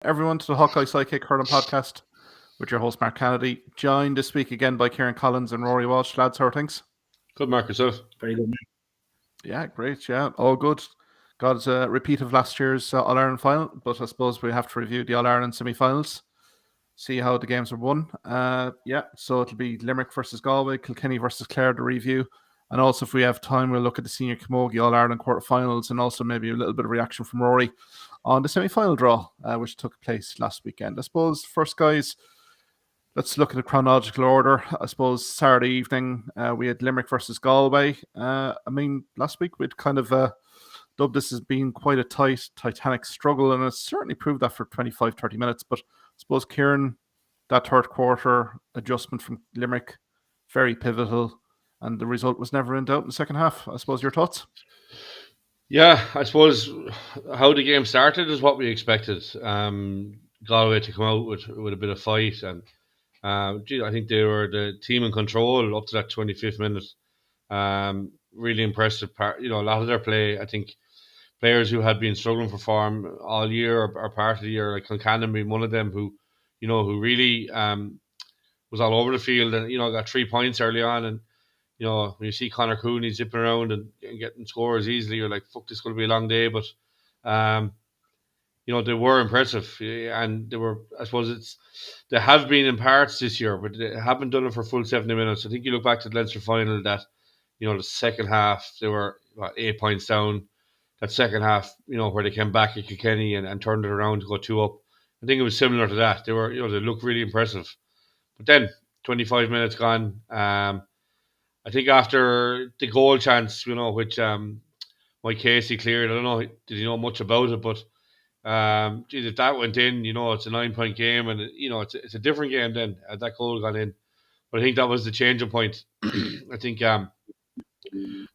Everyone to the Hawkeye Sidekick Hurling podcast with your host Mark Kennedy, joined this week again by Kieran Collins and Ruairi Walsh. Lads, how are things? Good, Mark, yourself? Very good, man. Yeah, great. Yeah, all good. Got a repeat of last year's All Ireland final, but I suppose we have to review the All Ireland semi-finals, see how the games are won. So it'll be Limerick versus Galway, Kilkenny versus Clare to review, and also if we have time, we'll look at the Senior Camogie All Ireland quarterfinals and also maybe a little bit of reaction from Rory on the semi-final draw, which took place last weekend. I suppose first, guys, let's look at the chronological order. I suppose Saturday evening, we had Limerick versus Galway. Last week we'd kind of dubbed this as being quite a titanic struggle, and it certainly proved that for 25, 30 minutes. But I suppose, Kieran, that third quarter adjustment from Limerick, very pivotal, and the result was never in doubt in the second half. I suppose your thoughts? Yeah, I suppose how the game started is what we expected. Galway to come out with a bit of fight, and I think they were the team in control up to that 25th minute. Really impressive part. A lot of their play. I think players who had been struggling for form all year or part of the year, like Kilcannon being one of them, who really was all over the field and got 3 points early on. And when you see Conor Cooney zipping around and getting scores easily, you're like, fuck, this is going to be a long day. But, they were impressive. And they were, I suppose they have been in parts this year, but they haven't done it for full 70 minutes. I think you look back to the Leinster final that, the second half, they were 8 points down. That second half, where they came back at Kilkenny and turned it around to go 2 up. I think it was similar to that. They were, they looked really impressive. But then, 25 minutes gone, I think after the goal chance, which Mike Casey cleared, I don't know, did he know much about it? But if that went in, it's a 9-point game, and it's a different game then. That goal got in, but I think that was the changing point. I think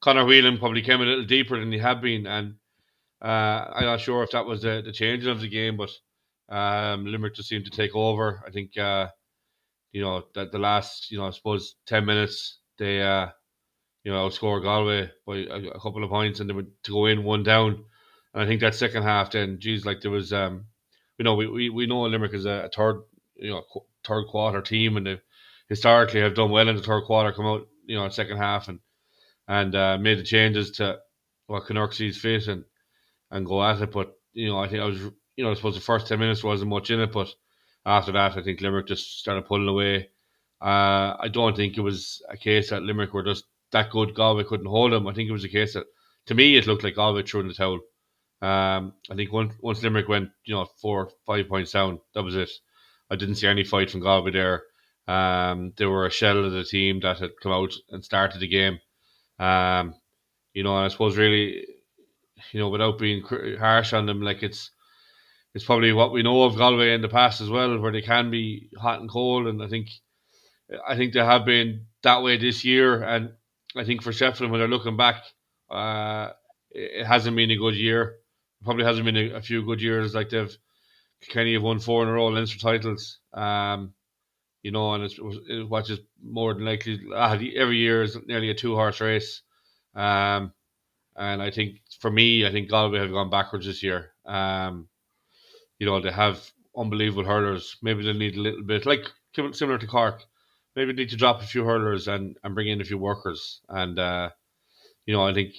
Conor Whelan probably came a little deeper than he had been, and I'm not sure if that was the changing of the game, but Limerick just seemed to take over. I think that the last I suppose 10 minutes. They, outscored Galway by a couple of points, and they were to go in 1 down. And I think that second half, then, there was, we know Limerick is a third quarter team, and they historically have done well in the third quarter, come out, second half, and made the changes to what Canucks sees fit and go at it. But I think I suppose the first 10 minutes wasn't much in it, but after that, I think Limerick just started pulling away. I don't think it was a case that Limerick were just that good. Galway couldn't hold them. I think it was a case that, to me, it looked like Galway threw in the towel. I think once Limerick went, 4 or 5 points down, that was it. I didn't see any fight from Galway there. They were a shell of the team that had come out and started the game. And I suppose really, without being harsh on them, like it's probably what we know of Galway in the past as well, where they can be hot and cold, and I think they have been that way this year, and I think for Sheffield, when they're looking back, it hasn't been a good year. It probably hasn't been a few good years. Like Kenny have won 4 in a row Leinster titles, and it's what is more than likely every year is nearly a 2-horse race. And I think for me, I think Galway have gone backwards this year. They have unbelievable hurlers. Maybe they need a little bit, like similar to Cork. Maybe need to drop a few hurlers and bring in a few workers. And, I think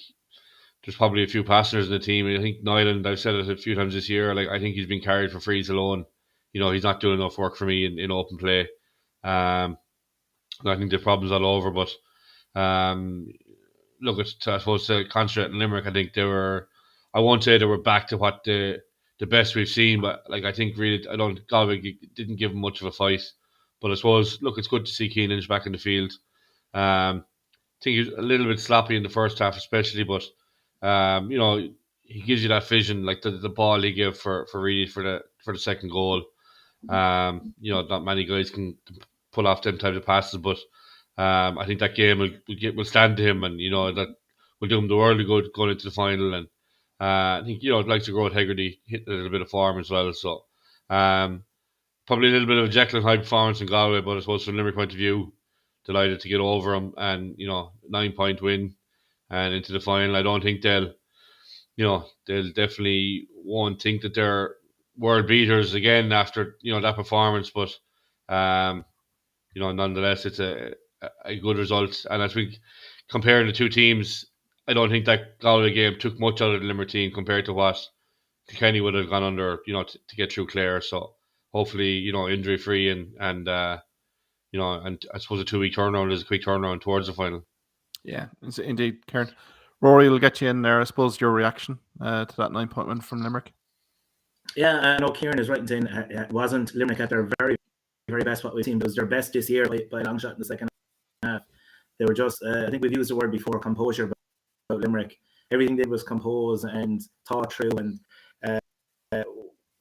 there's probably a few passengers in the team. I think Nyland, I've said it a few times this year, like I think he's been carried for frees alone. He's not doing enough work for me in open play. I think the problem's all over. But look, I suppose to concentrate in Limerick, I think I won't say they were back to what the best we've seen, but like I think really, Galway didn't give them much of a fight. But I suppose, look, it's good to see Keenan back in the field. I think he was a little bit sloppy in the first half, especially, but he gives you that vision, like the ball he gave for Reedy for the second goal. Not many guys can pull off them types of passes, but I think that game will stand to him, and that will do him the world of good going into the final. And I think I'd like to grow at Hegarty, hit a little bit of form as well. So probably a little bit of a Jekyll and Hyde performance in Galway, but I suppose from Limerick point of view, delighted to get over them and 9-point win and into the final. I don't think they'll definitely won't think that they're world beaters again after that performance, but nonetheless, it's a good result. And I think comparing the two teams, I don't think that Galway game took much out of the Limerick team compared to what Kilkenny would have gone under, to get through Clare. So hopefully, injury free and and I suppose a 2 week turnaround is a quick turnaround towards the final. Yeah, indeed, Kieran. Ruairi will get you in there. I suppose your reaction to that 9-point win from Limerick. Yeah, I know Kieran is right in saying it wasn't Limerick at their very, very best what we've seen. It was their best this year by a long shot in the second half. They were just, I think we've used the word before, composure about Limerick. Everything they did was compose and thought through, and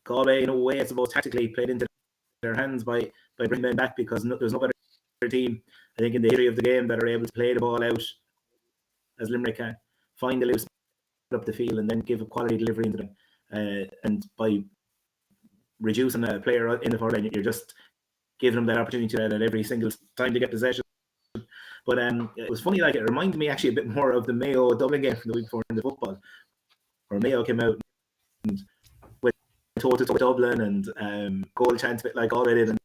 Galway, in a way, I suppose, tactically played into their hands by bringing them back, because there's no better team, I think, in the history of the game that are able to play the ball out as Limerick can, find the loose up the field and then give a quality delivery into them. And by reducing a player in the forward line, you're just giving them that opportunity at every single time to get possession. But it was funny, like, it reminded me actually a bit more of the Mayo Dublin game from the week before in the football, where Mayo came out and went toe-to-toe with Dublin and goal chance, a bit like Galway did, and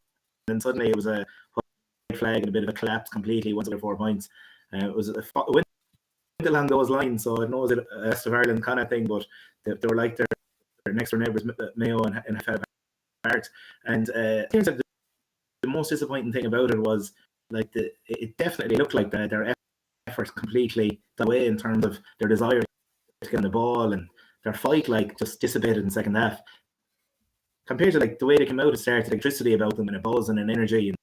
then suddenly it was a white flag and a bit of a collapse completely once they were 4 points. It went along those lines, so I know it's a West of Ireland kind of thing, but they were like their next door neighbours, Mayo, and fell apart. And it turns out the most disappointing thing about it was, like, it definitely looked like their effort completely died away in terms of their desire to get on the ball, and their fight, like, just dissipated in the second half. Compared to, like, the way they came out, it started electricity about them and a buzz and an energy,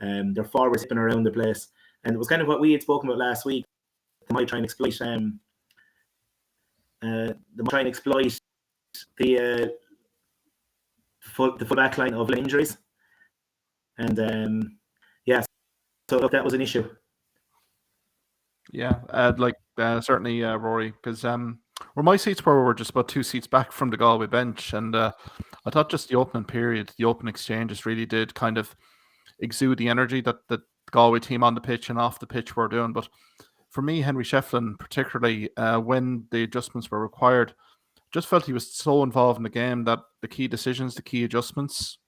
and their forwards zipping around the place. And it was kind of what we had spoken about last week. They might try and exploit the full back line of injuries. And so look, that was an issue. Yeah, certainly, Rory, because where my seats were just about 2 seats back from the Galway bench, and I thought just the opening period, the open exchanges really did kind of exude the energy that the Galway team on the pitch and off the pitch were doing. But for me, Henry Shefflin, particularly when the adjustments were required, just felt he was so involved in the game that the key decisions, the key adjustments,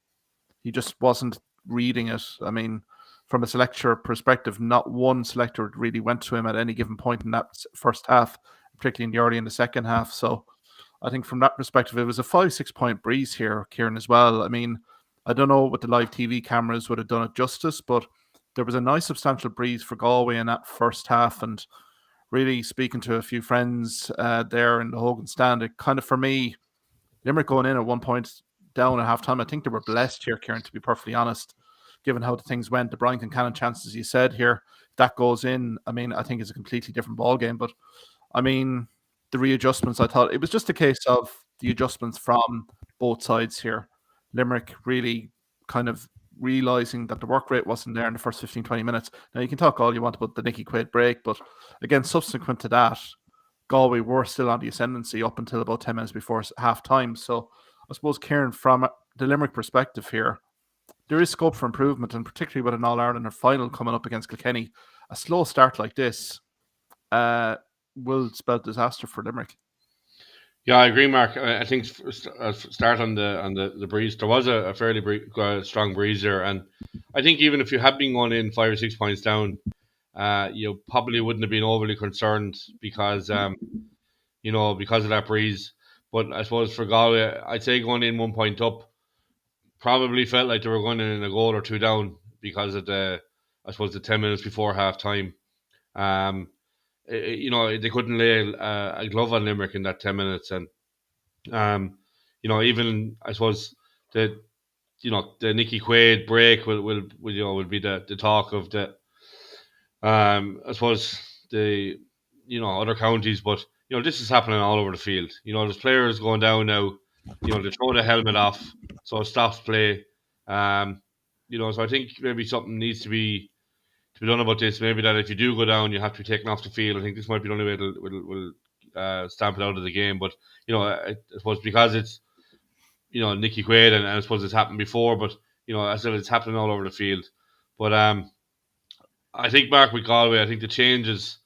he just wasn't reading it. I mean, from a selector perspective, not one selector really went to him at any given point in that first half, particularly in the early and the second half. So I think from that perspective, it was a 5-6 point breeze here, Kieran, as well. I mean, I don't know what the live TV cameras would have done it justice, but there was a nice substantial breeze for Galway in that first half. And really, speaking to a few friends there in the Hogan stand, it kind of, for me, Limerick going in at 1 point down at halftime, I think they were blessed here, Kieran, to be perfectly honest, given how the things went. The Brighton Cannon chances, you said here, that goes in, I mean, I think it's a completely different ball game. But I mean, the readjustments, I thought it was just a case of the adjustments from both sides here. Limerick really kind of realising that the work rate wasn't there in the first 15-20 minutes. Now, you can talk all you want about the Nicky Quaid break, but again, subsequent to that, Galway were still on the ascendancy up until about 10 minutes before half-time. So I suppose, Kieran, from the Limerick perspective here, there is scope for improvement, and particularly with an All Ireland final coming up against Kilkenny, a slow start like this will spell disaster for Limerick. Yeah, I agree, Mark. I think start on the breeze. There was a fairly strong breeze there, and I think even if you had been going in 5 or 6 points down, you probably wouldn't have been overly concerned because because of that breeze. But I suppose for Galway, I'd say going in 1 point up probably felt like they were going in a goal or two down because of the 10 minutes before half time. They couldn't lay a glove on Limerick in that 10 minutes, and even I suppose the Nicky Quaid break will be the talk of the I suppose the other counties, but this is happening all over the field. There's players going down now. They throw the helmet off, so it stops play. So I think maybe something needs to be done about this. Maybe that if you do go down, you have to be taken off the field. I think this might be the only way will stamp it out of the game. But I suppose because it's Nicky Quaid, and I suppose it's happened before, but I said it's happening all over the field. But I think, Mark, with Galway, I think the changes,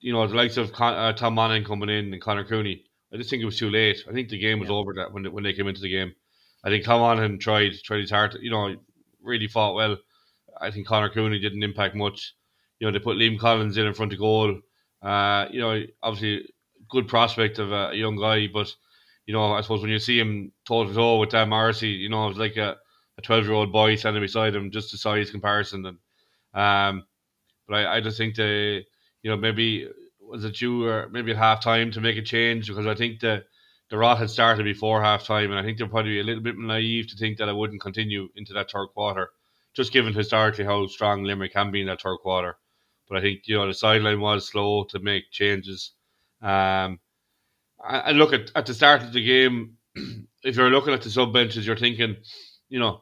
the likes of Tom Monaghan coming in and Conor Cooney, I just think it was too late. I think the game was over that when they came into the game. I think Tom Monaghan tried his hard, really fought well. I think Conor Cooney didn't impact much. They put Liam Collins in front of goal. Obviously, good prospect of a young guy, but I suppose when you see him toe to toe with Dan Morrissey, it was like a 12-year-old boy standing beside him, just a size comparison. And but I just think maybe was it due or maybe at half time to make a change, because I think the rot had started before half time, and I think they're probably a little bit naive to think that it wouldn't continue into that third quarter, just given historically how strong Limerick can be in that third quarter. But I think the sideline was slow to make changes. And look at the start of the game, if you're looking at the sub benches, you're thinking,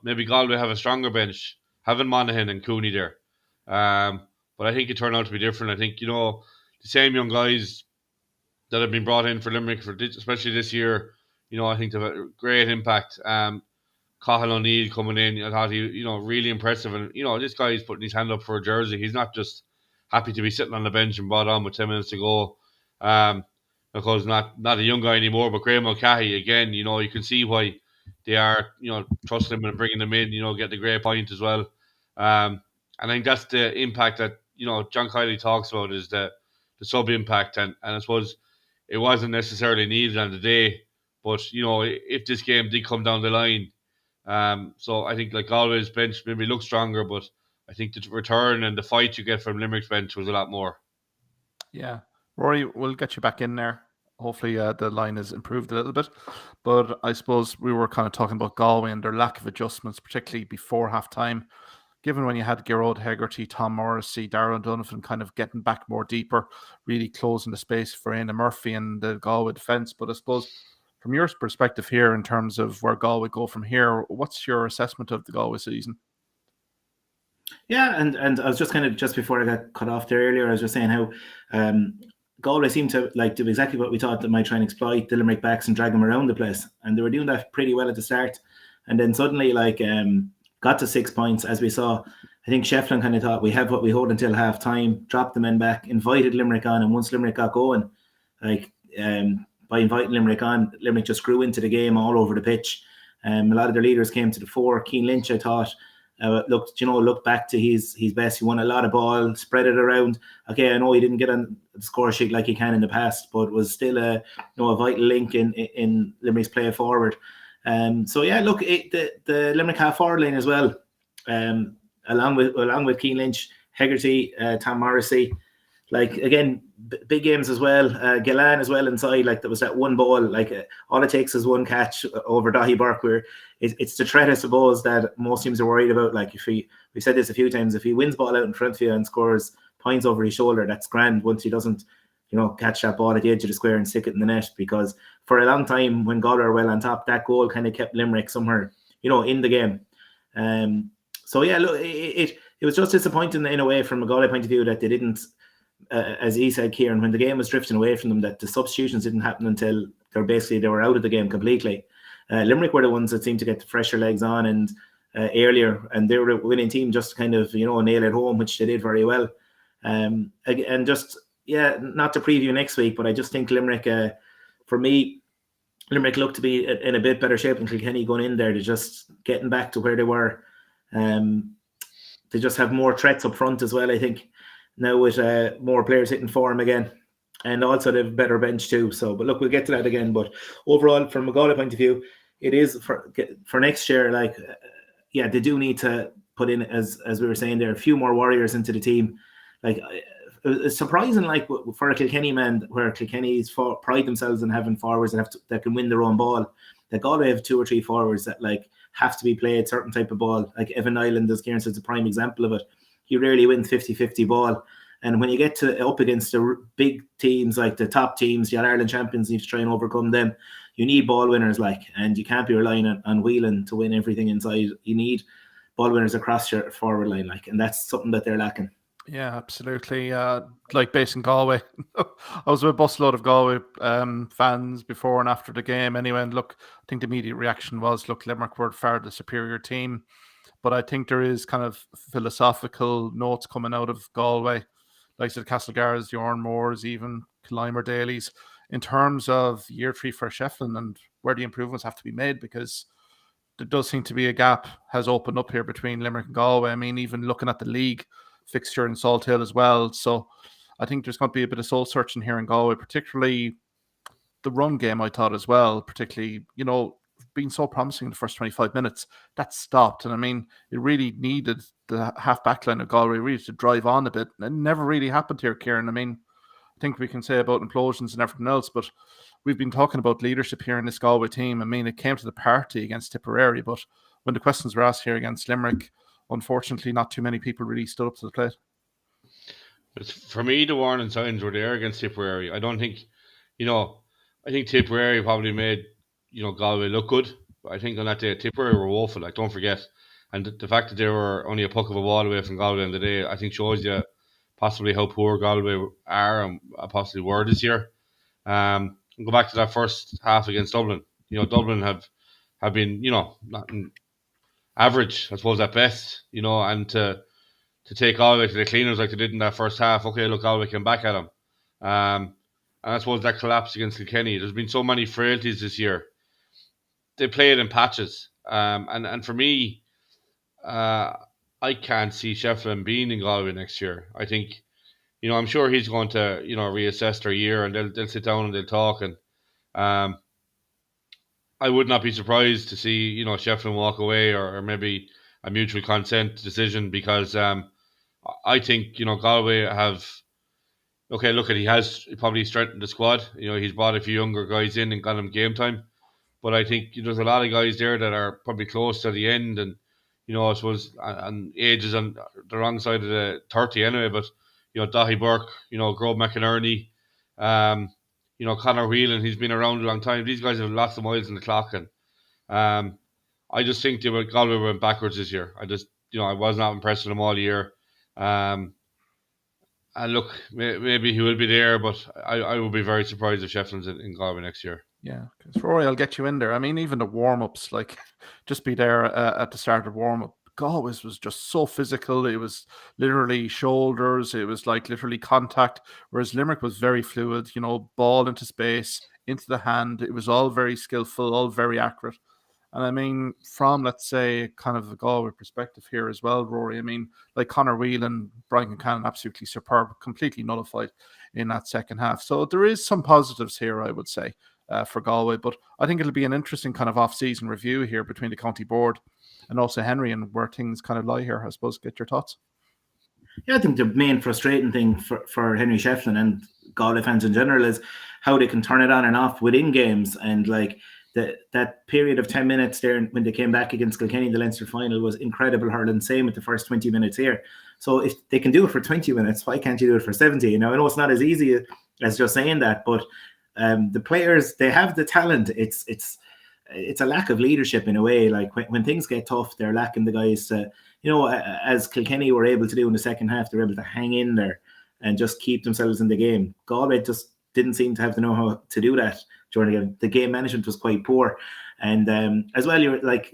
maybe Galway have a stronger bench, having Monaghan and Cooney there. But I think it turned out to be different. I think the same young guys that have been brought in for Limerick, especially this year, I think they've a great impact. Cathal O'Neill coming in, I thought he, really impressive. And, this guy is putting his hand up for a jersey. He's not just happy to be sitting on the bench and brought on with 10 minutes to go. Because not a young guy anymore, but Graham Mulcahy, again, you can see why they are, trusting him and bringing him in, get the great point as well. And I think that's the impact that, John Kiley talks about, is the sub impact. And I suppose it wasn't necessarily needed on the day, but, if this game did come down the line, so I think like Galway's bench maybe looks stronger, but I think the return and the fight you get from Limerick's bench was a lot more. Yeah. Ruairi, we'll get you back in there. Hopefully the line has improved a little bit. But I suppose we were kind of talking about Galway and their lack of adjustments, particularly before half-time. Given when you had Gearóid Hegarty, Tom Morrissey, Darren Donovan kind of getting back more deeper, really closing the space for Éanna Murphy and the Galway defence. But I suppose from your perspective here, in terms of where Galway go from here, what's your assessment of the Galway season? Yeah, and I was just just before I got cut off there earlier, I was just saying how Galway seemed to do exactly what we thought they might try and exploit the Limerick backs and drag them around the place. And they were doing that pretty well at the start. And then suddenly, got to 6 points, as we saw. I think Shefflin kind of thought, we have what we hold until half time, dropped the men back, invited Limerick on. And once Limerick got going, by inviting Limerick on, Limerick just grew into the game all over the pitch. A lot of their leaders came to the fore. Cian Lynch, I thought, looked back to his best. He won a lot of ball, spread it around. Okay, I know he didn't get on the score sheet like he can in the past, but was still a vital link in Limerick's play forward. The Limerick half forward line as well, along with Cian Lynch, Hegarty, Tom Morrissey, again, big games as well. Gillan as well inside. There was that one ball. All it takes is one catch over Dahi Burke, where it's the threat, I suppose, that most teams are worried about. We said this a few times. If he wins ball out in front of you and scores points over his shoulder, that's grand. Once he doesn't, catch that ball at the edge of the square and stick it in the net, because for a long time when Galway were well on top, that goal kind of kept Limerick somewhere, in the game. It was just disappointing in a way from a Galway point of view that they didn't. As he said, Kieran, when the game was drifting away from them, that the substitutions didn't happen until they were out of the game completely. Limerick were the ones that seemed to get the fresher legs on and earlier, and they were a winning team, just kind of nail it home, which they did very well. And just not to preview next week, but I just think Limerick, for me, Limerick looked to be in a bit better shape than Kilkenny going in there. They're just getting back to where they were. They just have more threats up front as well, I think, now with more players hitting form again, and also they have a better bench too. So, but look, we'll get to that again. But overall, from a Galway point of view, it is for next year. They do need to put in, as we were saying there, a few more warriors into the team. It's surprising, for a Kilkenny man, where Kilkenny's pride themselves in having forwards that can win their own ball. That Galway have 2 or 3 forwards that have to be played certain type of ball. Evan Nyland, as Kieran said, is a prime example of it. He rarely wins 50-50 ball. And when you get up against the big teams, like the top teams, the All Ireland champions, you need to try and overcome them. You need ball winners, and you can't be relying on Whelan to win everything inside. You need ball winners across your forward line, and that's something that they're lacking. Yeah, absolutely. Based in Galway, I was with a busload of Galway fans before and after the game anyway. And look, I think the immediate reaction was, Limerick were far the superior team. But I think there is kind of philosophical notes coming out of Galway, like the Castlegars, the Oran Moors, even Clymer Dailies. in terms of year 3 for Shefflin and where the improvements have to be made, because there does seem to be a gap has opened up here between Limerick and Galway. I mean, even looking at the league fixture in Salt Hill as well. So I think there's going to be a bit of soul searching here in Galway, particularly the run game, I thought as well, particularly, being so promising in the first 25 minutes. That stopped. And I mean, it really needed the half back line of Galway really to drive on a bit. And it never really happened here, Kieran. I mean, I think we can say about implosions and everything else, but we've been talking about leadership here in this Galway team. I mean, it came to the party against Tipperary, but when the questions were asked here against Limerick, unfortunately, not too many people really stood up to the plate. For me, the warning signs were there against Tipperary. I don't think, I think Tipperary probably made, Galway look good. But I think on that day, Tipperary were woeful, like, don't forget. And the fact that they were only a puck of a ball away from Galway in the day, I think shows you possibly how poor Galway are and possibly were this year. Go back to that first half against Dublin. Dublin have been, not average, I suppose, at best, and to take Galway to the cleaners like they did in that first half. Okay, look, Galway came back at them. And I suppose that collapse against Kilkenny. There's been so many frailties this year. They play it in patches. And for me, I can't see Shefflin being in Galway next year. I think, I'm sure he's going to, reassess their year and they'll sit down and they'll talk. And I would not be surprised to see, Shefflin walk away or maybe a mutual consent decision, because I think, Galway have, okay, look, he has probably strengthened the squad. He's brought a few younger guys in and got them game time. But I think there's a lot of guys there that are probably close to the end, and I suppose and age is on the wrong side of the 30 anyway. But Dahi Burke, Grove McInerney, Conor Whelan, he's been around a long time. These guys have lots of miles on the clock, and I just think Galway went backwards this year. I was not impressed with them all year. And look, maybe he will be there, but I would be very surprised if Shefflin's in Galway next year. Yeah, because Rory, I'll get you in there. I mean, even the warm-ups, like, just be there at the start of warm-up. Galway's was just so physical. It was literally shoulders. It was like literally contact, whereas Limerick was very fluid, ball into space, into the hand. It was all very skillful, all very accurate. And I mean, from, let's say, kind of a Galway perspective here as well, Rory, I mean, like Conor Whelan, Brian Concannon, absolutely superb, completely nullified in that second half. So there is some positives here, I would say, for Galway. But I think it'll be an interesting kind of off-season review here between the county board and also Henry, and where things kind of lie here. I suppose, get your thoughts. Yeah, I think the main frustrating thing for Henry Shefflin and Galway fans in general is how they can turn it on and off within games. And like that period of 10 minutes there when they came back against Kilkenny in the Leinster final was incredible hurling. Same with the first 20 minutes here. So if they can do it for 20 minutes, why can't you do it for 70? I know it's not as easy as just saying that, but the players, they have the talent. It's a lack of leadership in a way. Like when things get tough, they're lacking the guys to, as Kilkenny were able to do in the second half, they're able to hang in there and just keep themselves in the game. Galway just didn't seem to have the know-how to do that during the game. The game management was quite poor. And as well, you're like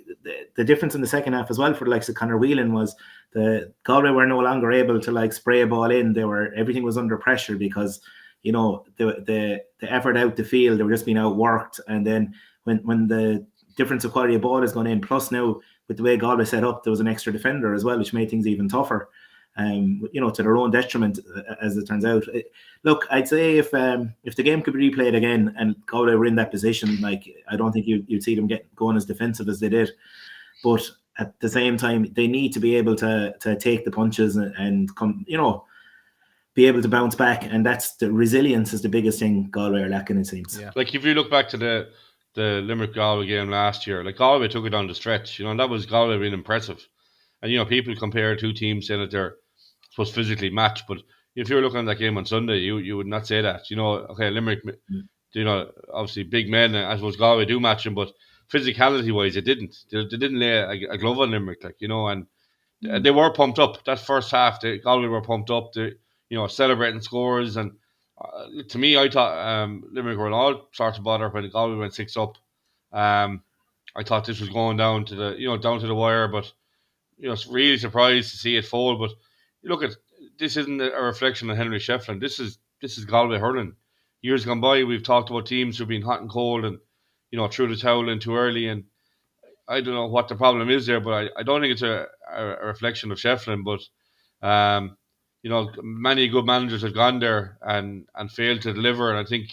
the difference in the second half as well for the likes of Conor Whelan was the Galway were no longer able to like spray a ball in. Everything was under pressure because the effort out the field, they were just being outworked. And then when the difference of quality of ball is going in, plus now with the way Galway set up, there was an extra defender as well, which made things even tougher. To their own detriment, as it turns out. Look, I'd say if the game could be replayed again and Galway were in that position, like I don't think you'd see them going as defensive as they did. But at the same time, they need to be able to take the punches and come, be able to bounce back. And that's the resilience is the biggest thing Galway are lacking, it seems. Yeah. Like if you look back to the Limerick-Galway game last year, like Galway took it down the stretch, and that was Galway being impressive. And, people compare two teams saying that they're supposed to physically match, but if you were looking at that game on Sunday, you would not say that. Okay, Limerick, obviously big men, I suppose Galway do match them, but physicality-wise, it didn't. They didn't lay a glove on Limerick, and they were pumped up. That first half, Galway were pumped up, celebrating scores, and to me, I thought Limerick were in all sorts of bother when Galway went 6 up. I thought this was going down to the wire, but really surprised to see it fold. But look, this isn't a reflection of Henry Shefflin. This is Galway hurling. years gone by, we've talked about teams who've been hot and cold and, threw the towel in too early. And I don't know what the problem is there, but I don't think it's a reflection of Shefflin. But, many good managers have gone there and failed to deliver. And I think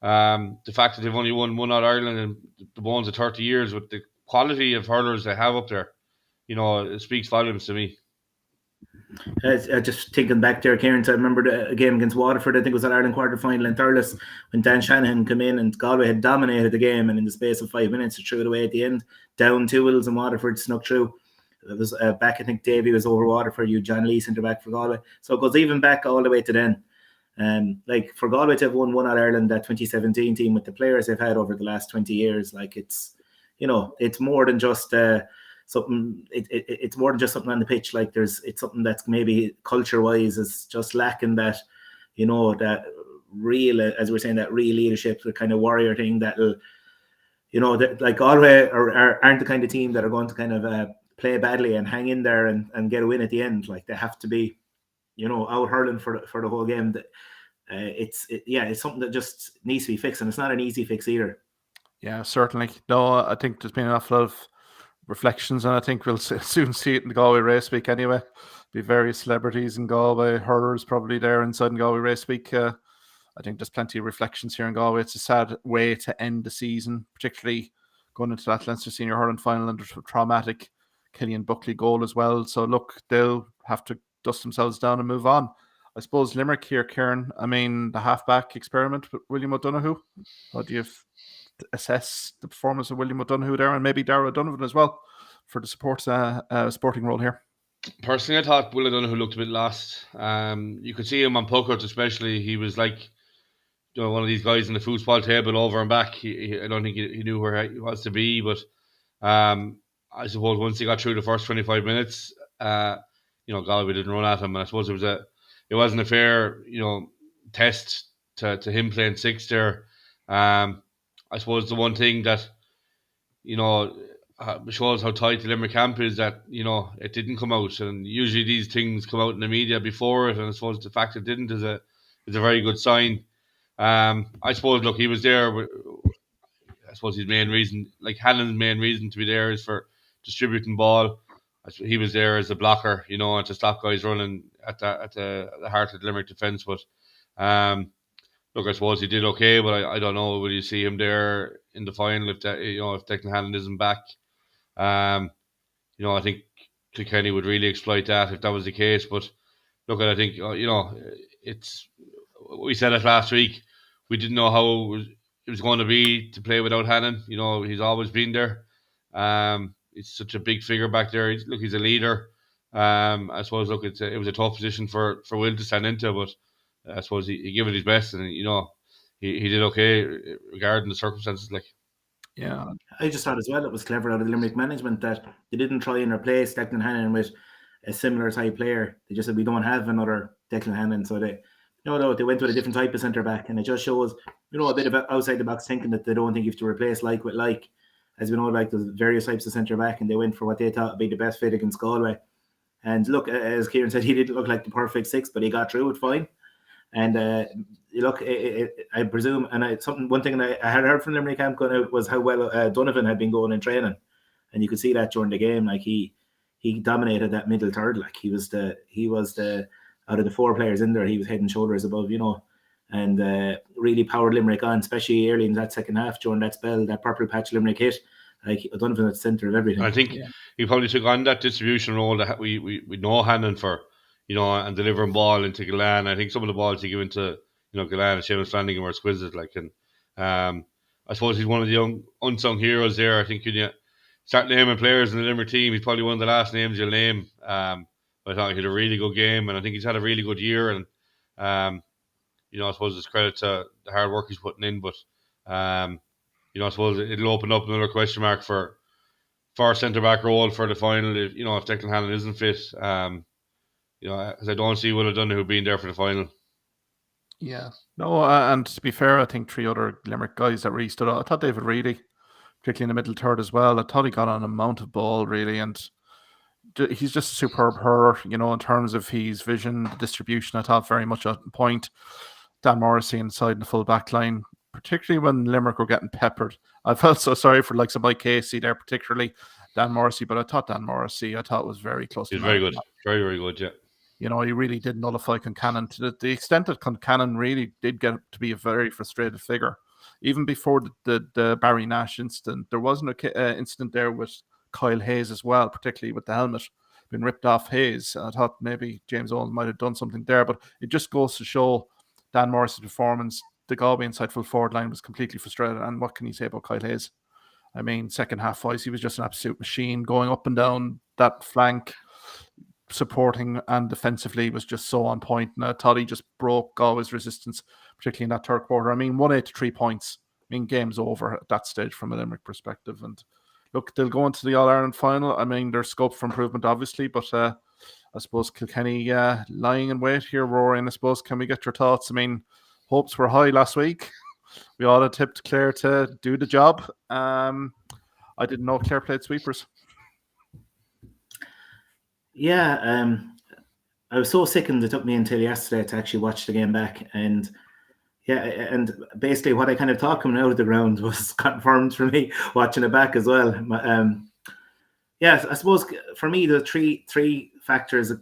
the fact that they've only won one All Ireland in the bones of 30 years with the quality of hurlers they have up there, it speaks volumes to me. Just thinking back there, Kieran, I remember the game against Waterford. I think it was an Ireland quarter-final in Thurles when Dan Shanahan came in and Galway had dominated the game, and in the space of 5 minutes, threw it away at the end. Down 2-0 and Waterford snuck through. It was back, I think Davy was over Waterford, John Lee centre back for Galway. So it goes even back all the way to then. Like for Galway to have won one All Ireland, that 2017 team with the players they've had over the last 20 years, like it's more than just something. It's more than just something on the pitch. Like it's something that's maybe culture wise is just lacking that, that real, as we're saying, that real leadership, the kind of warrior thing that'll, that like Galway aren't the kind of team that are going to kind of play badly and hang in there and get a win at the end. Like they have to be, out hurling for the whole game. It's something that just needs to be fixed, and it's not an easy fix either. Yeah, certainly. No, I think there's been an awful lot of reflections, and I think we'll soon see it in the Galway Race Week anyway. Be various celebrities in Galway, hurlers probably there inside in Galway Race Week. I think there's plenty of reflections here in Galway. It's a sad way to end the season, particularly going into that Leinster Senior Hurling final under traumatic Killian Buckley goal as well. So look, they'll have to dust themselves down and move on. I suppose Limerick here, Kieran. I mean, the halfback experiment with William O'Donoghue. How do you assess the performance of William O'Donoghue there, and maybe Darragh O'Donovan as well for the sporting role here? Personally, I thought Will O'Donoghue looked a bit lost. You could see him on puckers, especially. He was like one of these guys in the foosball table over and back. I don't think he knew where he was to be, but I suppose once he got through the first 25 minutes, Galway didn't run at him, and I suppose it wasn't a fair, test to him playing six there. I suppose the one thing that, shows how tight the Limerick camp is that, it didn't come out. And usually these things come out in the media before it. And I suppose the fact it didn't is a very good sign. I suppose, look, he was there. I suppose his main reason, like Hannon's main reason to be there is for distributing ball. He was there as a blocker, and to stop guys running at the heart of the Limerick defence. But, look, I suppose he did okay, but I don't know. Will you see him there in the final if Declan Hannon isn't back? I think Kilkenny would really exploit that if that was the case. But look, I think it's. We said it last week. We didn't know how it was going to be to play without Hannon. He's always been there. He's such a big figure back there. He's a leader. I suppose. Look, it was a tough position for Will to stand into, but I suppose he gave it his best, and he did okay regarding the circumstances. Like, yeah, I just thought as well it was clever out of the Limerick management that they didn't try and replace Declan Hannon with a similar type player. They just said we don't have another Declan Hannon, so they they went with a different type of centre back, and it just shows a bit of outside the box thinking that they don't think you have to replace like with like. As we know, like there's various types of centre back, and they went for what they thought would be the best fit against Galway. And look, as Kieran said, he didn't look like the perfect six, but he got through it fine. And look, I presume, and one thing I had heard from Limerick camp going out was how well Donovan had been going in training, and you could see that during the game. Like he dominated that middle third. Like he was the out of the four players in there, he was head and shoulders above, and really powered Limerick on, especially early in that second half during that spell, that purple patch Limerick hit. Like Donovan at the centre of everything. I think he probably took on that distribution role that we know Hannon for, and delivering ball into Gillane. I think some of the balls he gave into Gillane and Seamus Flanagan were exquisite. Like, and I suppose he's one of the young unsung heroes there. I think when you start naming players in the Limerick team, he's probably one of the last names you'll name. I thought he had a really good game, and I think he's had a really good year. And I suppose it's credit to the hard work he's putting in, but I suppose it'll open up another question mark for centre back role for the final if Declan Hannon isn't fit. Because I don't see Will O'Donoghue being there for the final. Yeah, no, and to be fair, I think three other Limerick guys that really stood out. I thought David Reedy, particularly in the middle third as well. I thought he got on a mount of ball really, and he's just a superb hurler. In terms of his vision, the distribution, I thought very much on point. Dan Morrissey inside the full back line, particularly when Limerick were getting peppered. I felt so sorry for like Mike Casey there, particularly Dan Morrissey, but I thought was very close. He's very good. Very, very good, yeah. You know, he really did nullify Concannon to the extent that Concannon really did get to be a very frustrated figure. Even before the Barry Nash incident, there was an incident there with Kyle Hayes as well, particularly with the helmet being ripped off Hayes. I thought maybe James Owens might have done something there, but it just goes to show Dan Morris's performance. The Galway inside full forward line was completely frustrated. And what can you say about Kyle Hayes? I mean, second half wise, he was just an absolute machine going up and down that flank, supporting and defensively was just so on point. And I thought he just broke Galway's resistance, particularly in that third quarter. I mean, 1-8 to 3 points. I mean, game's over at that stage from a Limerick perspective. And look, they'll go into the All Ireland final. I mean, there's scope for improvement, obviously, but I suppose Kilkenny lying in wait here, Ruairi. And I suppose, can we get your thoughts? I mean, hopes were high last week. We all had tipped Clare to do the job. I didn't know Clare played sweepers. Yeah, I was so sickened it took me until yesterday to actually watch the game back. And yeah, and basically what I kind of thought coming out of the ground was confirmed for me watching it back as well. Yeah, I suppose for me, the three factors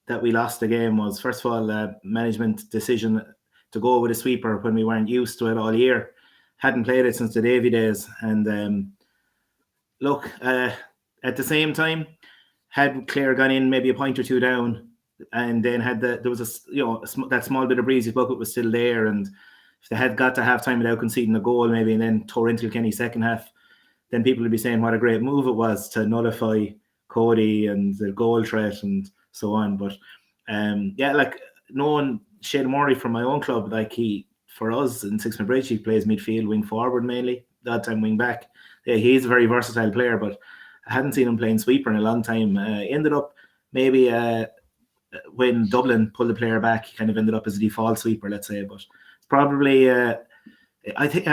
that we lost the game was, first of all, management decision to go with a sweeper when we weren't used to it all year. Hadn't played it since the Davy days. And look, at the same time, had Clare gone in maybe a point or two down, and then there was that small bit of breezy bucket was still there, and if they had got to half time without conceding a goal maybe, and then tore into Kilkenny's second half, then people would be saying what a great move it was to nullify Cody and the goal threat and so on. But yeah, like knowing Shane Murray from my own club, like for us in Sixman Bridge, he plays midfield, wing forward mainly, that time wing back. Yeah, he's a very versatile player, but I hadn't seen him playing sweeper in a long time. Ended up maybe when Dublin pulled the player back, he kind of ended up as a default sweeper, let's say. But probably, I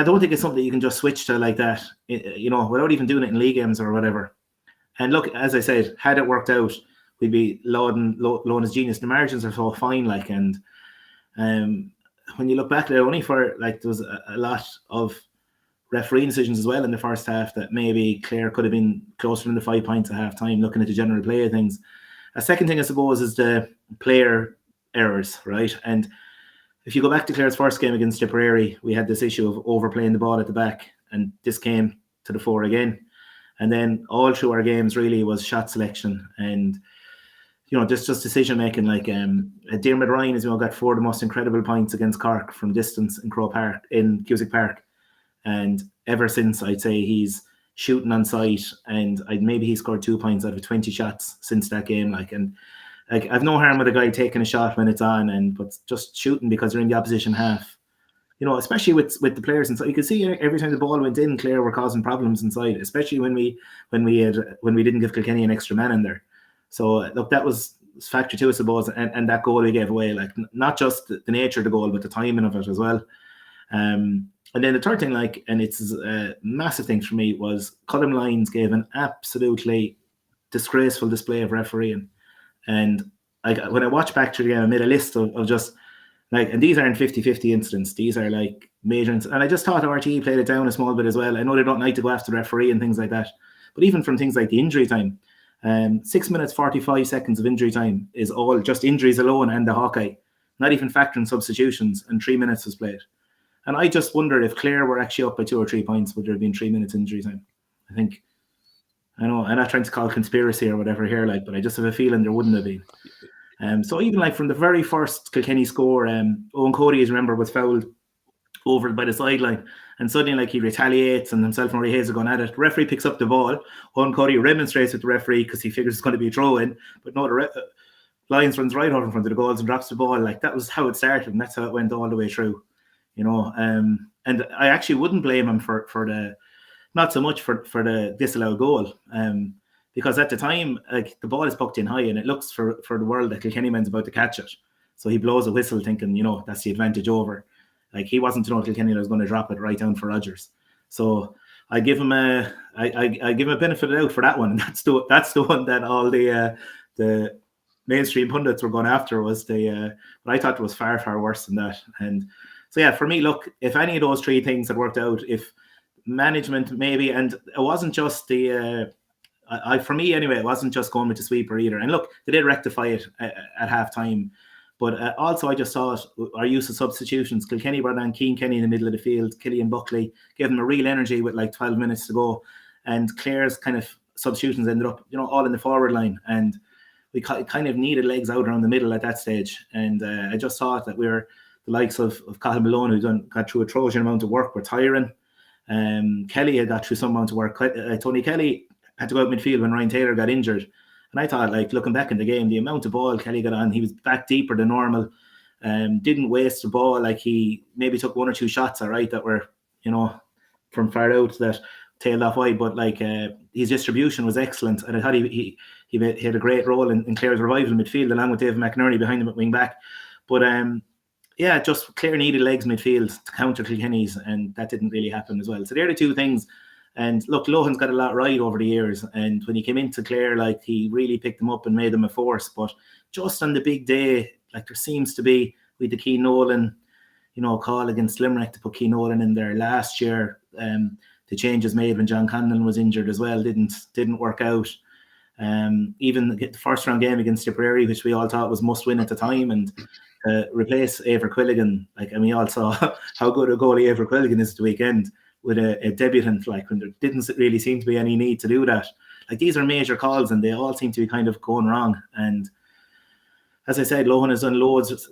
don't think it's something you can just switch to like that, without even doing it in league games or whatever. And look, as I said, had it worked out, we'd be lauding his genius. The margins are so fine, like, and when you look back at it, only for like there was a lot of referee decisions as well in the first half that maybe Clare could have been closer than the 5 points at half time, looking at the general play of things. A second thing, I suppose, is the player errors, right? And if you go back to Clare's first game against Tipperary, we had this issue of overplaying the ball at the back, and this came to the fore again. And then all through our games really was shot selection and, just decision making. Like Diarmuid Ryan has got 4 of the most incredible points against Cork from distance in Cusack Park. And ever since, I'd say he's shooting on sight, and maybe he scored 2 points out of 20 shots since that game. I've no harm with a guy taking a shot when it's on, but just shooting because you're in the opposition half. Especially with the players inside, you could see every time the ball went in, Clare were causing problems inside, especially when we didn't give Kilkenny an extra man in there. So look, that was factor 2, I suppose, and that goal we gave away, like not just the nature of the goal, but the timing of it as well. And then the third thing, and it's a massive thing for me, was Colm Lyons gave an absolutely disgraceful display of refereeing. And when I watch back through the game, I made a list of just and these aren't 50-50 incidents. These are like major incidents. And I just thought RTE played it down a small bit as well. I know they don't like to go after the referee and things like that. But even from things like the injury time, 6 minutes, 45 seconds of injury time is all just injuries alone and the Hawkeye, not even factoring substitutions, and 3 minutes was played. And I just wonder if Clare were actually up by 2 or 3 points, would there have been 3 minutes injury time? I know, I'm not trying to call conspiracy or whatever here, but I just have a feeling there wouldn't have been. So even from the very first Kilkenny score, Owen Cody, as you remember, was fouled over by the sideline, and suddenly he retaliates, and himself and Rory Hayes are going at it. The referee picks up the ball. Owen Cody remonstrates with the referee because he figures it's going to be a throw in, but no, Lyons runs right over in front of the goals and drops the ball. That was how it started, and that's how it went all the way through. And I actually wouldn't blame him for the, not so much for the disallowed goal, because at the time, the ball is pucked in high, and it looks for the world that Kilkenny man's about to catch it. So he blows a whistle thinking, that's the advantage over. He wasn't to know Kilkenny was going to drop it right down for Rodgers. So I give him a benefit of the doubt for that one. And that's the one that all the mainstream pundits were going after, was but I thought it was far, far worse than that. And So yeah, for me, look, if any of those three things had worked out, if management maybe, and it wasn't just the for me anyway, it wasn't just going with the sweeper either. And look, they did rectify it at half time. But also, I just thought our use of substitutions, Kilkenny brought on Cian Kenny in the middle of the field, Killian Buckley, gave them a real energy with like 12 minutes to go. And Clare's kind of substitutions ended up, all in the forward line. And we kind of needed legs out around the middle at that stage. And I just thought that we were the likes of Cathal Malone, who got through a Trojan amount of work, were tiring. Kelly had got through some amount of work. Tony Kelly had to go out midfield when Ryan Taylor got injured. And I thought, like, looking back in the game, the amount of ball Kelly got on, he was back deeper than normal. Didn't waste the ball. Like, he maybe took one or two shots, all right, that were, from far out that tailed off wide. But, like, his distribution was excellent. And I thought he had a great role in Clare's revival midfield, along with David McInerney behind him at wing back. But, just Clare needed legs midfield to counter Kilkenny's, and that didn't really happen as well. So they're the two things. And look, Lohan's got a lot right over the years. And when he came into Clare, like, he really picked them up and made them a force. But just on the big day, like, there seems to be, with the Keane Nolan, call against Limerick to put Keane Nolan in there last year. The changes made when John Conlon was injured as well didn't work out. Even the first round game against Ruairi, which we all thought was must win at the time, and replace Eibhear Quilligan. Like, and we all saw how good a goalie Eibhear Quilligan is at the weekend, with a debutant, like, when there didn't really seem to be any need to do that. Like, these are major calls and they all seem to be kind of going wrong. And as I said, Lohan has done loads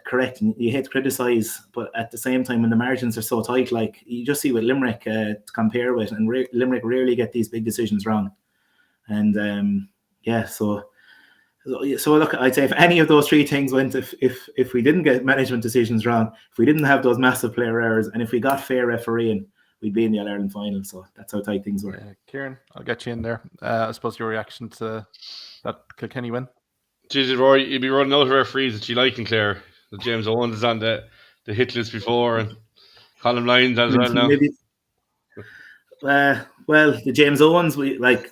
correct, and you hate to criticise, but at the same time, when the margins are so tight, like, you just see what Limerick to compare with, and Limerick rarely get these big decisions wrong. And so look, I'd say if any of those three things went, if we didn't get management decisions wrong, if we didn't have those massive player errors, and if we got fair refereeing, we'd be in the All Ireland final. So that's how tight things were. Kieran, I'll get you in there. I suppose your reaction to that Kilkenny win? Jesus, Rory, you'd be running out of referees that you like in Clare. The James Owens is on the hit list before, and Colin Lyons as well now. Maybe, well, the James Owens, we like.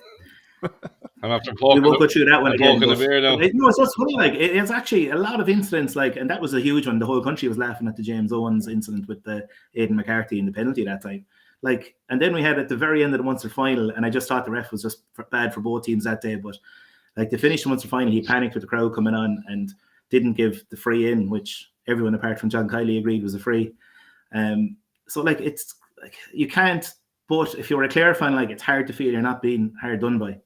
I'm after poking, we won't go through that one again. It's just funny. Like, it's actually a lot of incidents. Like, and that was a huge one. The whole country was laughing at the James Owens incident with the Aidan McCarthy and the penalty that time. Like, and then we had at the very end of the Munster final, and I just thought the ref was just bad for both teams that day. But like, to finish the Munster final, he panicked with the crowd coming on and didn't give the free in, which everyone apart from John Kiley agreed was a free. So like, it's like, you can't. But if you're a Clare fan, like, it's hard to feel you're not being hard done by.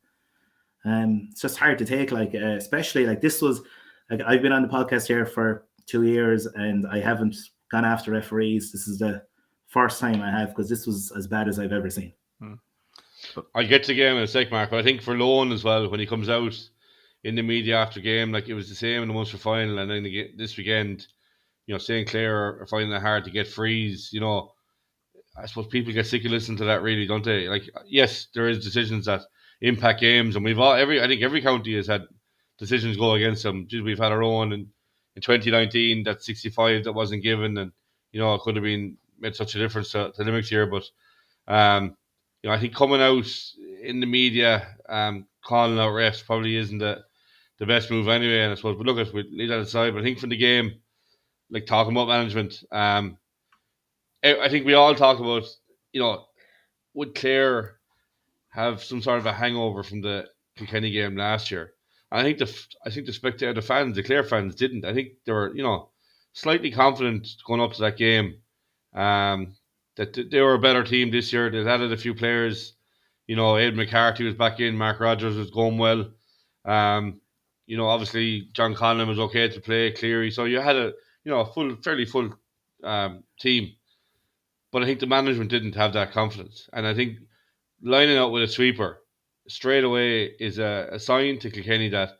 It's just hard to take, like, especially like this was, like, I've been on the podcast here for 2 years and I haven't gone after referees. This is the first time I have, because this was as bad as I've ever seen. I'll get to the game in a sec, Mark, but I think for Lohan as well, when he comes out in the media after game, like, it was the same in the Munster final, and then this weekend, St. Clair are finding it hard to get frees. I suppose people get sick of listening to that, really, don't they? Like, yes, there is decisions that impact games, and I think every county has had decisions go against them. We've had our own in 2019, that 65 that wasn't given, and it could have been made such a difference to Limerick's year. But I think coming out in the media, calling out refs probably isn't the best move anyway. And I suppose, but look, we leave that aside. But I think from the game, like, talking about management, I think we all talk about, would Clare have some sort of a hangover from the Kilkenny game last year? And I think the fans, the Clare fans, didn't. I think they were, slightly confident going up to that game, that they were a better team this year. They've added a few players. Aidan McCarthy was back in. Mark Rogers was going well. Obviously John Conlon was okay to play. Cleary. So you had a fairly full team. But I think the management didn't have that confidence, and I think lining out with a sweeper straight away is a sign to Kilkenny that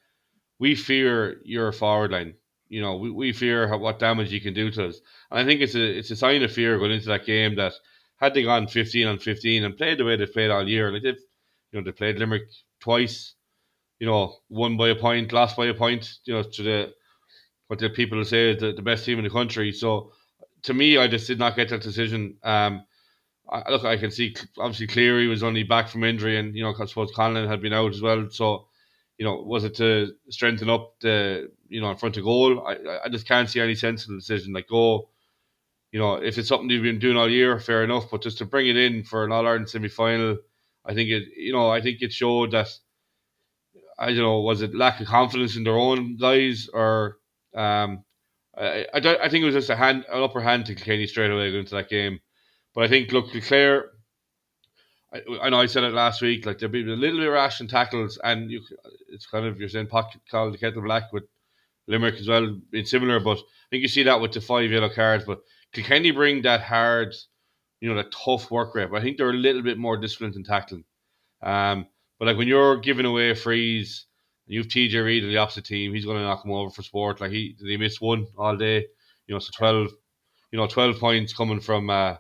we fear your forward line. We fear what damage you can do to us. And I think it's a sign of fear going into that game, that had they gone 15-15 and played the way they've played all year, like they played Limerick twice, won by a point, lost by a point, to what the people will say is the best team in the country. So to me, I just did not get that decision. I can see, obviously Cleary was only back from injury, and I suppose Conlon had been out as well. So was it to strengthen up the in front of goal? I just can't see any sense in the decision. Like, go if it's something you've been doing all year, fair enough. But just to bring it in for an All Ireland semi-final, I think it showed that, I don't know, was it lack of confidence in their own guys, or I think it was just an upper hand to Kilkenny straight away going into that game. But I think, look, Clare, I know I said it last week, like they're being a little bit rash in tackles, and it's kind of, you're saying pot called the kettle black with Limerick as well, being similar. But I think you see that with the 5 yellow cards. But Kilkenny bring that hard, that tough work rate. But I think they're a little bit more disciplined in tackling. But like when you're giving away frees, you have TJ Reid on the opposite team, he's going to knock him over for sport. Like did he miss one all day? So 12 points coming from.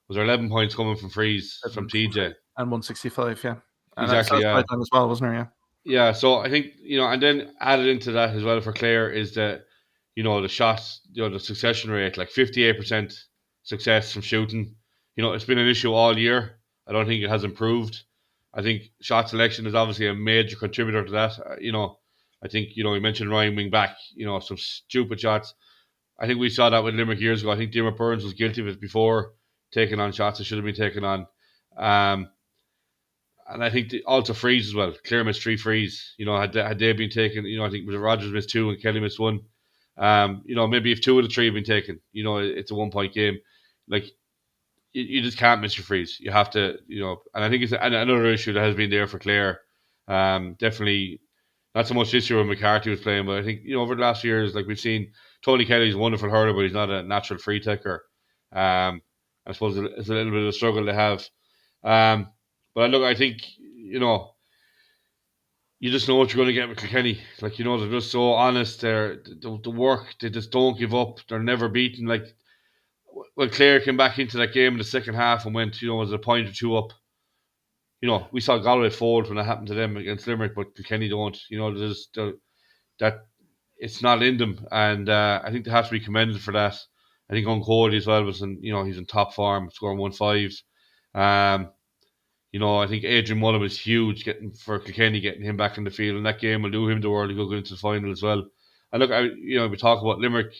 Was there 11 points coming from frees from TJ? And 165, yeah. And exactly, yeah. As well, wasn't there? Yeah. Yeah, so I think, and then added into that as well for Clare is that, the shots, the succession rate, like 58% success from shooting. It's been an issue all year. I don't think it has improved. I think shot selection is obviously a major contributor to that. I think, you mentioned Ryan wing back, some stupid shots. I think we saw that with Limerick years ago. I think Dermot Burns was guilty of it before, taking on shots that should have been taken on. And I think also frees as well. Clare missed 3 frees. Had they been taken, I think Rogers missed 2 and Kelly missed 1. Maybe if 2 of the 3 have been taken, it's a 1-point game. Like, you just can't miss your frees. You have to, and I think it's another issue that has been there for Clare. Definitely not so much this year when McCarthy was playing, but I think, over the last few years, like we've seen, Tony Kelly's a wonderful hurler, but he's not a natural free taker. I suppose it's a little bit of a struggle to have. But look, I think, you just know what you're going to get with Kilkenny. Like, they're just so honest. The work, they just don't give up. They're never beaten. Like, when Clare came back into that game in the second half and went, was a point or 2 up, we saw Galway fold when that happened to them against Limerick, but Kilkenny don't. That it's not in them. And I think they have to be commended for that. I think Cody as well was he's in top form, scoring 1-5. I think Adrian Mullen was huge for Kilkenny, getting him back in the field, and that game will do him the world to go into the final as well. And look, we talk about Limerick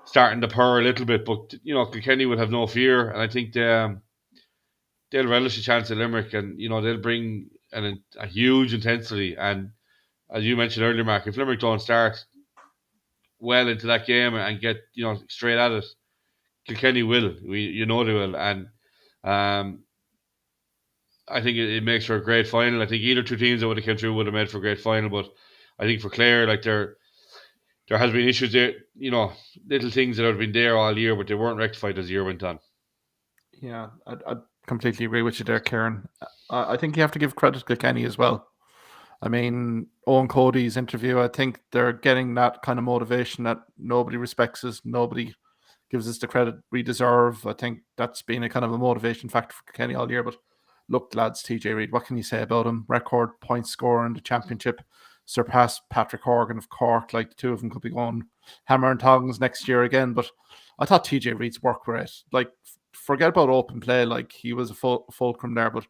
starting to purr a little bit, but Kilkenny would have no fear, and I think they'll relish a chance at Limerick, and they'll bring a huge intensity. And as you mentioned earlier, Mark, if Limerick don't start well into that game and get straight at it, Kilkenny will. They will, and I think it makes for a great final. I think either 2 teams that would have come through would have made for a great final, but I think for Clare, like there has been issues there, little things that have been there all year, but they weren't rectified as the year went on. Yeah, I completely agree with you there, Kieran. I think you have to give credit to Kilkenny as well. I mean, Owen Cody's interview, I think they're getting that kind of motivation that nobody respects us, nobody gives us the credit we deserve. I think that's been a kind of a motivation factor for Kilkenny all year. But look, lads, TJ Reid, what can you say about him? Record point scorer in the championship, surpassed Patrick Horgan of Cork. Like, the 2 of them could be going hammer and tongs next year again. But I thought TJ Reid's work rate, like, forget about open play, like he was a fulcrum there. But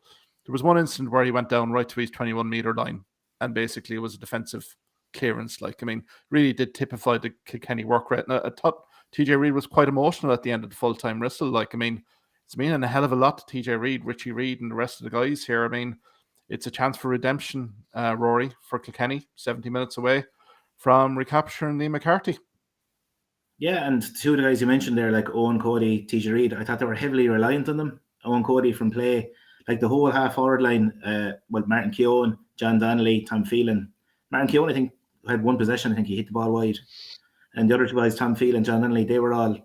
there was one incident where he went down right to his 21-metre line, and basically it was a defensive clearance. Like, I mean, really did typify the Kilkenny work rate. And I thought TJ Reid was quite emotional at the end of the full-time whistle. Like, I mean, it's meaning a hell of a lot to TJ Reid, Richie Reid, and the rest of the guys here. I mean, it's a chance for redemption, Ruairi, for Kilkenny, 70 minutes away from recapturing Liam McCarthy. Yeah, and 2 of the guys you mentioned there, like Owen Cody, TJ Reid, I thought they were heavily reliant on them. Owen Cody from play, like the whole half-forward line, Martin Keown, John Donnelly, Tom Phelan. Martin Keown, I think, had 1 possession. I think he hit the ball wide. And the other 2 guys, Tom Phelan, John Donnelly, they were all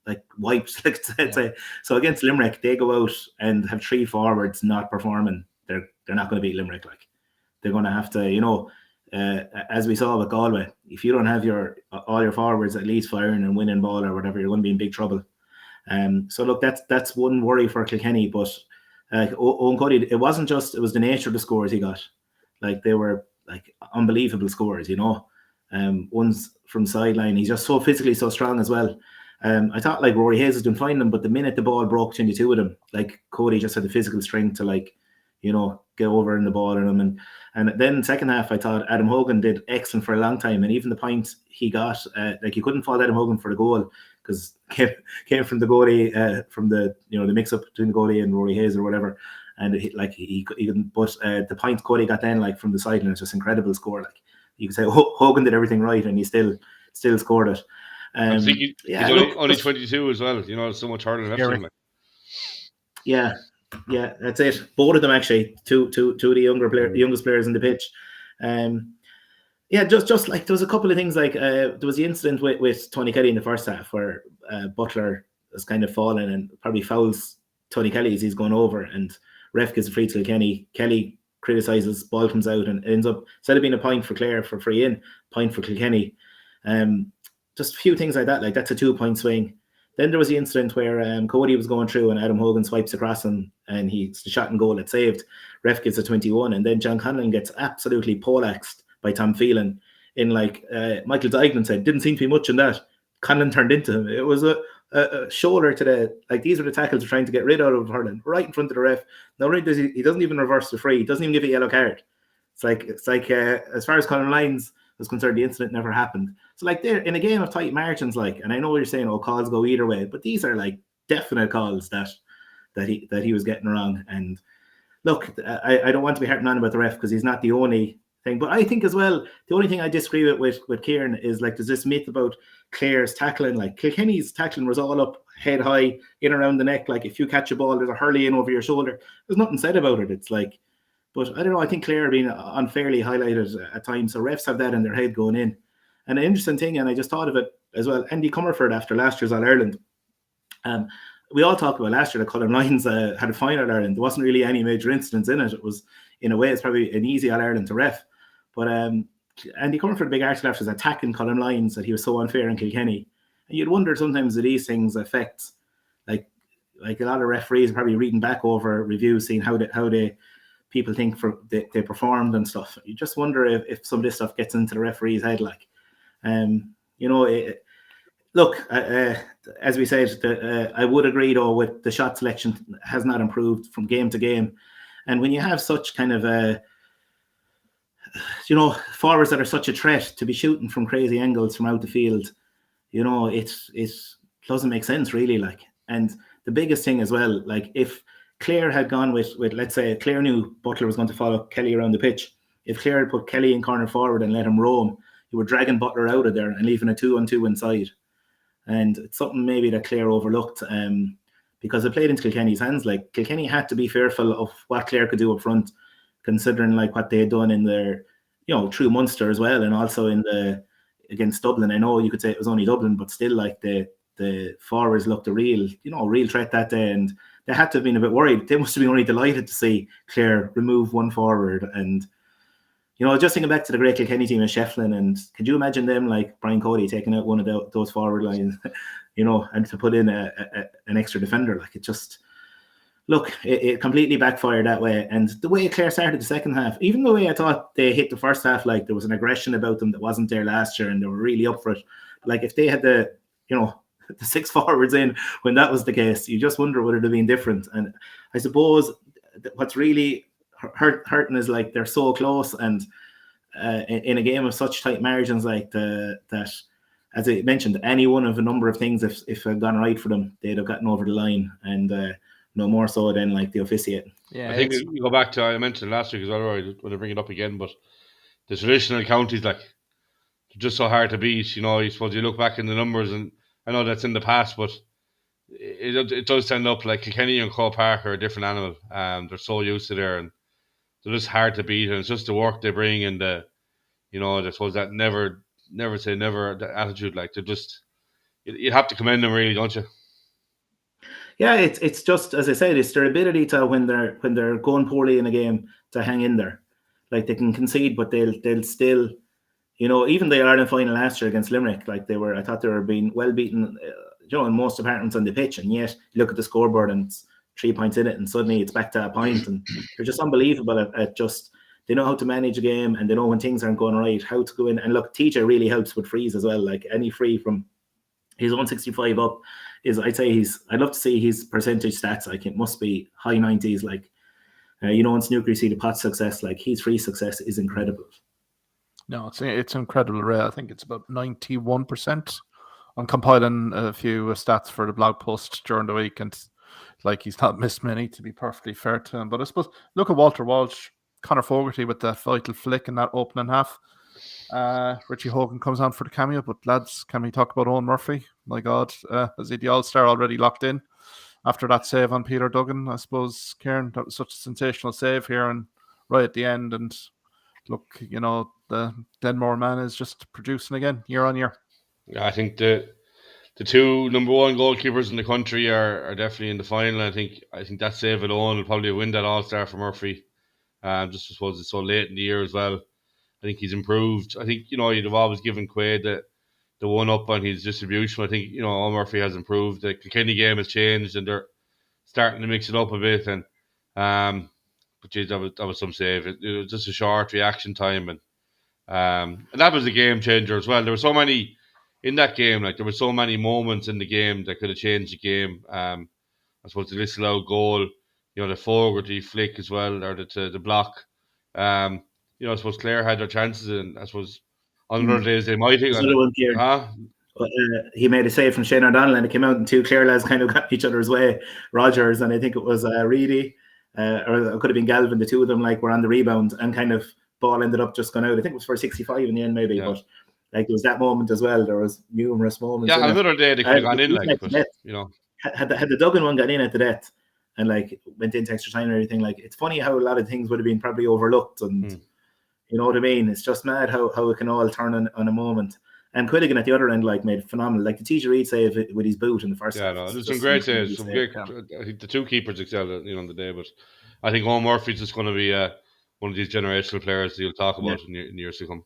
like wipes. Say. So against Limerick, they go out and have 3 forwards not performing. They're not going to beat Limerick. Like, they're going to have to, as we saw with Galway, if you don't have all your forwards at least firing and winning ball or whatever, you're going to be in big trouble. So look, that's one worry for Kilkenny. But Owen Cody, it was the nature of the scores he got. Like, they were like unbelievable scores. One's from sideline. He's just so physically so strong as well. I thought like Rory Hayes has been finding them, but the minute the ball broke between the 2 of them, like Cody just had the physical strength to get over in the ball in him. And then second half, I thought Adam Hogan did excellent for a long time. And even the point he got, you couldn't fault Adam Hogan for the goal, because came from the goalie, from the the mix up between the goalie and Rory Hayes or whatever, and he couldn't. But the point Cody got then from the sideline is just incredible score. Like you could say Hogan did everything right and he still scored it. I think he's only 22 as well. So much harder than everything. Yeah, that's it. Both of them actually, two of the youngest players in the pitch. Just like there was a couple of things like there was the incident with Tony Kelly in the first half where Butler has kind of fallen and probably fouls Tony Kelly as he's going over, and ref gives a free to Kilkenny. Kelly criticises, ball comes out and ends up, instead of being a point for Clare for free in, point for Kilkenny. Just a few things like that, like that's a 2-point swing. Then there was the incident where Cody was going through and Adam Hogan swipes across him and it's the shot and goal that's saved. Ref gets a 21, and then John Conlon gets absolutely poleaxed by Tom Phelan in Michael Dignan said, didn't seem to be much in that. Conlon turned into him. It was a shoulder to the, these are the tackles we're trying to get rid of Hurling, right in front of the ref. No, he doesn't even reverse the free. He doesn't even give a yellow card. It's like as far as Conor Lyons was concerned, the incident never happened. So they're in a game of tight margins, and I know you're saying, calls go either way, but these are definite calls that he was getting wrong. And look, I don't want to be harping on about the ref because he's not the only thing, but I think as well, the only thing I disagree with Kieran is there's this myth about Clare's tackling. Kilkenny's tackling was all up, head high, in around the neck. If you catch a ball, there's a hurley in over your shoulder. There's nothing said about it. It's but I don't know. I think Clare are being unfairly highlighted at times. So refs have that in their head going in. And an interesting thing, and I just thought of it as well, Andy Comerford after last year's All Ireland. We all talked about last year that Colin Lyons had a fine All Ireland. There wasn't really any major incidents in it. It was, in a way, it's probably an easy All Ireland to ref. But Andy Comerford, a big article after his attacking Colin Lyons that he was so unfair in Kilkenny. And you'd wonder sometimes that these things affect, like a lot of referees are probably reading back over reviews, seeing how they people think they performed and stuff. You just wonder if some of this stuff gets into the referee's head. As we said, I would agree though with the shot selection has not improved from game to game, and when you have such kind of forwards that are such a threat to be shooting from crazy angles from out the field, it doesn't make sense really. And the biggest thing as well, if Clare had gone with let's say Clare knew Butler was going to follow Kelly around the pitch. If Clare had put Kelly in corner forward and let him roam, you were dragging Butler out of there and leaving a 2-on-2 inside. And it's something maybe that Clare overlooked because it played into Kilkenny's hands. Kilkenny had to be fearful of what Clare could do up front, considering what they had done in their, through Munster as well, and also against Dublin. I know you could say it was only Dublin, but still, the forwards looked a real threat that day, and they had to have been a bit worried. They must have been only delighted to see Clare remove one forward. And just thinking back to the great Kilkenny team in Shefflin, and could you imagine them Brian Cody taking out one of those forward lines, and to put in an extra defender? It completely backfired that way. And the way Clare started the second half, even the way I thought they hit the first half, there was an aggression about them that wasn't there last year, and they were really up for it. If they had the 6 forwards in when that was the case, you just wonder would it have been different. And I suppose what's really hurting is they're so close, and in a game of such tight margins that, as I mentioned, any one of a number of things, if it had gone right for them, they'd have gotten over the line, and no more so than the officiating. Yeah, I think you go back to, I mentioned last week as well, right, when I bring it up again, but the traditional counties, they're just so hard to beat. I suppose you look back in the numbers, and I know that's in the past, but it does stand up. Kilkenny and Croke Park are a different animal. They're so used to there, and they're just hard to beat. And it's just the work they bring, and I suppose that never say never, that attitude. They're just, you have to commend them, really, don't you? Yeah, it's just, as I said, it's their ability to, when they're going poorly in a game, to hang in there. They can concede, but they'll still, even the Ireland final last year against Limerick, I thought they were being well beaten, in most departments on the pitch, and yet you look at the scoreboard and it's 3 points in it, and suddenly it's back to a point, and they're just unbelievable at just, they know how to manage a game, and they know when things aren't going right, how to go in. And look, TJ really helps with frees as well. Any free from his 165 up is, I'd love to see his percentage stats. It must be high 90s. In snooker you see the pot success. His free success is incredible. No, it's incredible, Ray. I think it's about 91% I'm compiling a few stats for the blog post during the week, and like he's not missed many, to be perfectly fair to him. But I suppose look at Walter Walsh, Conor Fogarty with that vital flick in that opening half. Richie Hogan comes on for the cameo, but lads, can we talk about Owen Murphy? My God, is he the All-Star already locked in after that save on Peter Duggan? I suppose, Kieran, that was such a sensational save here and right at the end. And look, you know, the Denmore man is just producing again year on year. Yeah, I think the two number one goalkeepers in the country are definitely in the final. I think that save alone will probably win that All-Star for Murphy. Just I suppose it's so late in the year as well. I think he's improved. I think, you know, you'd have always given Quaid the one up on his distribution. I think, you know, Owen Murphy has improved. The Kilkenny game has changed and they're starting to mix it up a bit. And but geez, that was some save. It was just a short reaction time, and that was a game changer as well. There were so many in that game. Like there were so many moments in the game that could have changed the game. I suppose the disallowed goal, you know, the Fogarty flick as well, or the block. You know, I suppose Clare had their chances, and I suppose on other days they might have. He made a save from Shane O'Donnell, and it came out, and two Clare lads kind of got each other's way. Rogers, and I think it was Reedy, or it could have been Galvin. The two of them like were on the rebound, and kind of ball ended up just going out. I think it was for 65 in the end, maybe. Yeah. But like there was that moment as well. There was numerous moments. Yeah, another day they could have gone in, but you know, had the Duggan one got in at the death, and like went into extra time and everything. Like it's funny how a lot of things would have been probably overlooked, and you know what I mean. It's just mad how it can all turn on a moment. And Quilligan at the other end, like, made phenomenal. Like the TJ Reid save with his boot in the first half. Yeah, no, there's some great saves. I think the two keepers excelled, you know, on the day. But I think Owen Murphy's just going to be one of these generational players that you'll talk about in years to come.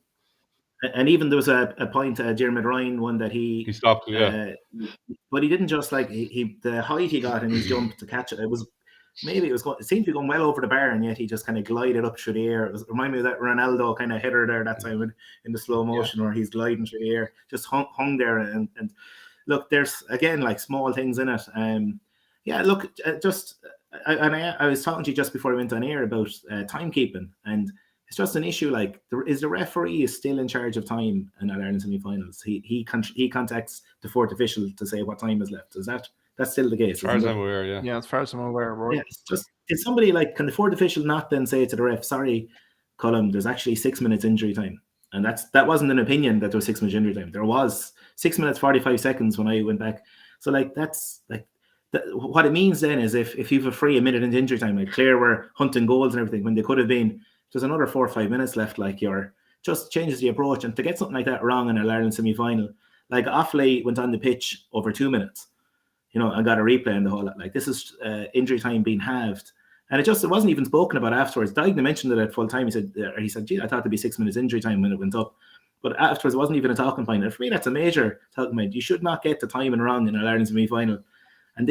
And even there was a point, Jeremy Ryan one that he stopped, but he didn't just like the height he got in his jump to catch it. It seemed to be going well over the bar, and yet he just kind of glided up through the air. It reminded me of that Ronaldo kind of header there that time in the slow motion where he's gliding through the air, just hung there. And look, there's again like small things in it. Look, I was talking to you just before I went on air about timekeeping, and it's just an issue. Like, the referee is still in charge of time in All Ireland semi-finals. He contacts the fourth official to say what time is left. That's still the case. As far as I'm aware, yeah. Yeah, as far as I'm aware, Rory. Yeah, it's just, it's somebody like, can the fourth official not then say to the ref, sorry, Colm, there's actually 6 minutes injury time? And that wasn't an opinion that there was 6 minutes injury time. There was 6 minutes 45 seconds when I went back. So like that's like what it means then is if you've a free a minute into injury time, like Clare were hunting goals and everything when they could have been, there's another 4 or 5 minutes left. Like just changes the approach, and to get something like that wrong in an Ireland semi-final, like Offaly went on the pitch over 2 minutes. You know, I got a replay and the whole lot. Like, this is injury time being halved, and it wasn't even spoken about afterwards. Dignan mentioned it at full time. He said, "Gee, I thought there'd be 6 minutes injury time when it went up," but afterwards it wasn't even a talking point. And for me, that's a major talking point. You should not get the timing wrong in an Ireland semi-final. And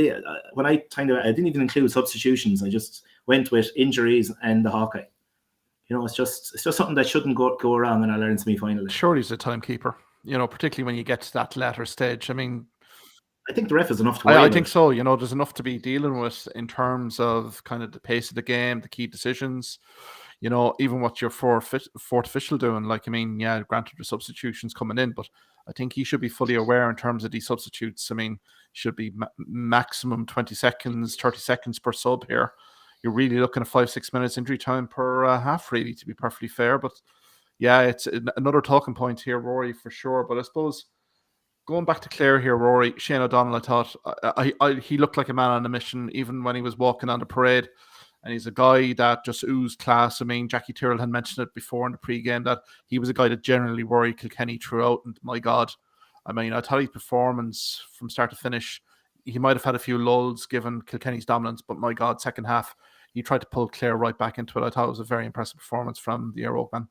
when I didn't even include substitutions. I just went with injuries and the Hawkeye. You know, it's just something that shouldn't go wrong in an Ireland semi-final. Sure, he's a timekeeper. You know, particularly when you get to that latter stage. I mean, I think the ref is enough to worry I think so. You know, there's enough to be dealing with in terms of kind of the pace of the game, the key decisions, you know, even what your fourth official doing. Like, I mean, yeah, granted the substitutions coming in, but I think he should be fully aware in terms of these substitutes. I mean, should be maximum 20 seconds, 30 seconds per sub here. You're really looking at 5-6 minutes injury time per half, really, to be perfectly fair. But yeah, it's another talking point here, Rory, for sure. But I suppose, going back to Clare here, Rory, Shane O'Donnell, I thought he looked like a man on a mission, even when he was walking on the parade. And he's a guy that just oozed class. I mean, Jackie Tyrrell had mentioned it before in the pre-game that he was a guy that generally worried Kilkenny throughout. And my God, I mean, I thought his performance from start to finish, he might have had a few lulls given Kilkenny's dominance, but my God, second half, he tried to pull Clare right back into it. I thought it was a very impressive performance from the Air Oakman.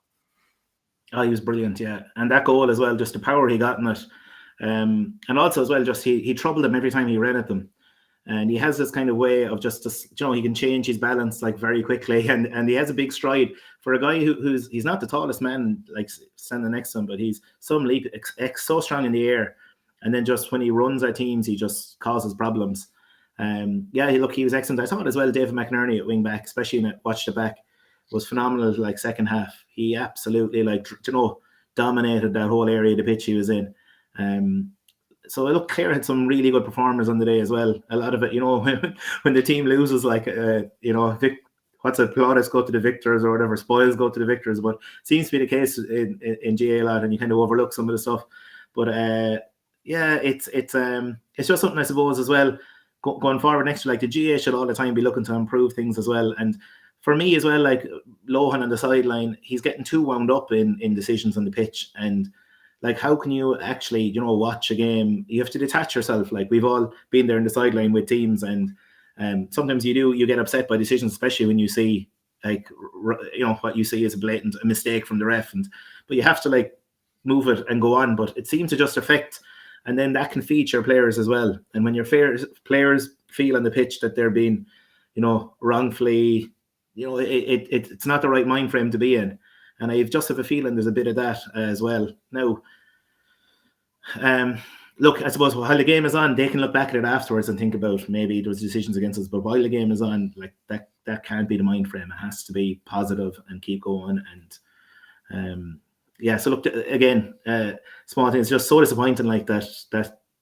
Oh, he was brilliant, yeah. And that goal as well, just the power he got in it. And also as well, just he troubled them every time he ran at them. And he has this kind of way of just you know, he can change his balance like very quickly, and he has a big stride for a guy he's not the tallest man like standing next to him, but he's some leap so strong in the air, and then just when he runs at teams, he just causes problems. He was excellent. I thought as well, David McInerney at wing back, especially in watched it back, was phenomenal. Like second half, he absolutely dominated that whole area of the pitch he was in. So look, Clare had some really good performers on the day as well. A lot of it, when the team loses, like what's it? Plaudits go to the victors or whatever. Spoils go to the victors. But seems to be the case in GA a lot, and you kind of overlook some of the stuff. But yeah, it's just something I suppose as well. Going forward next year, like the GA should all the time be looking to improve things as well. And for me as well, like Lohan on the sideline, he's getting too wound up in decisions on the pitch. And like, how can you actually, watch a game? You have to detach yourself. Like, we've all been there in the sideline with teams, and sometimes you get upset by decisions, especially when you see like what you see as a mistake from the ref. But you have to like move it and go on. But it seems to just affect, and then that can feature players as well. And when your players feel on the pitch that they're being, wrongfully, it's not the right mind frame to be in. And I just have a feeling there's a bit of that as well. Now, look, I suppose while the game is on, they can look back at it afterwards and think about maybe those decisions against us. But while the game is on, like that can't be the mind frame. It has to be positive and keep going. And yeah, so look, again, small things, just so disappointing like that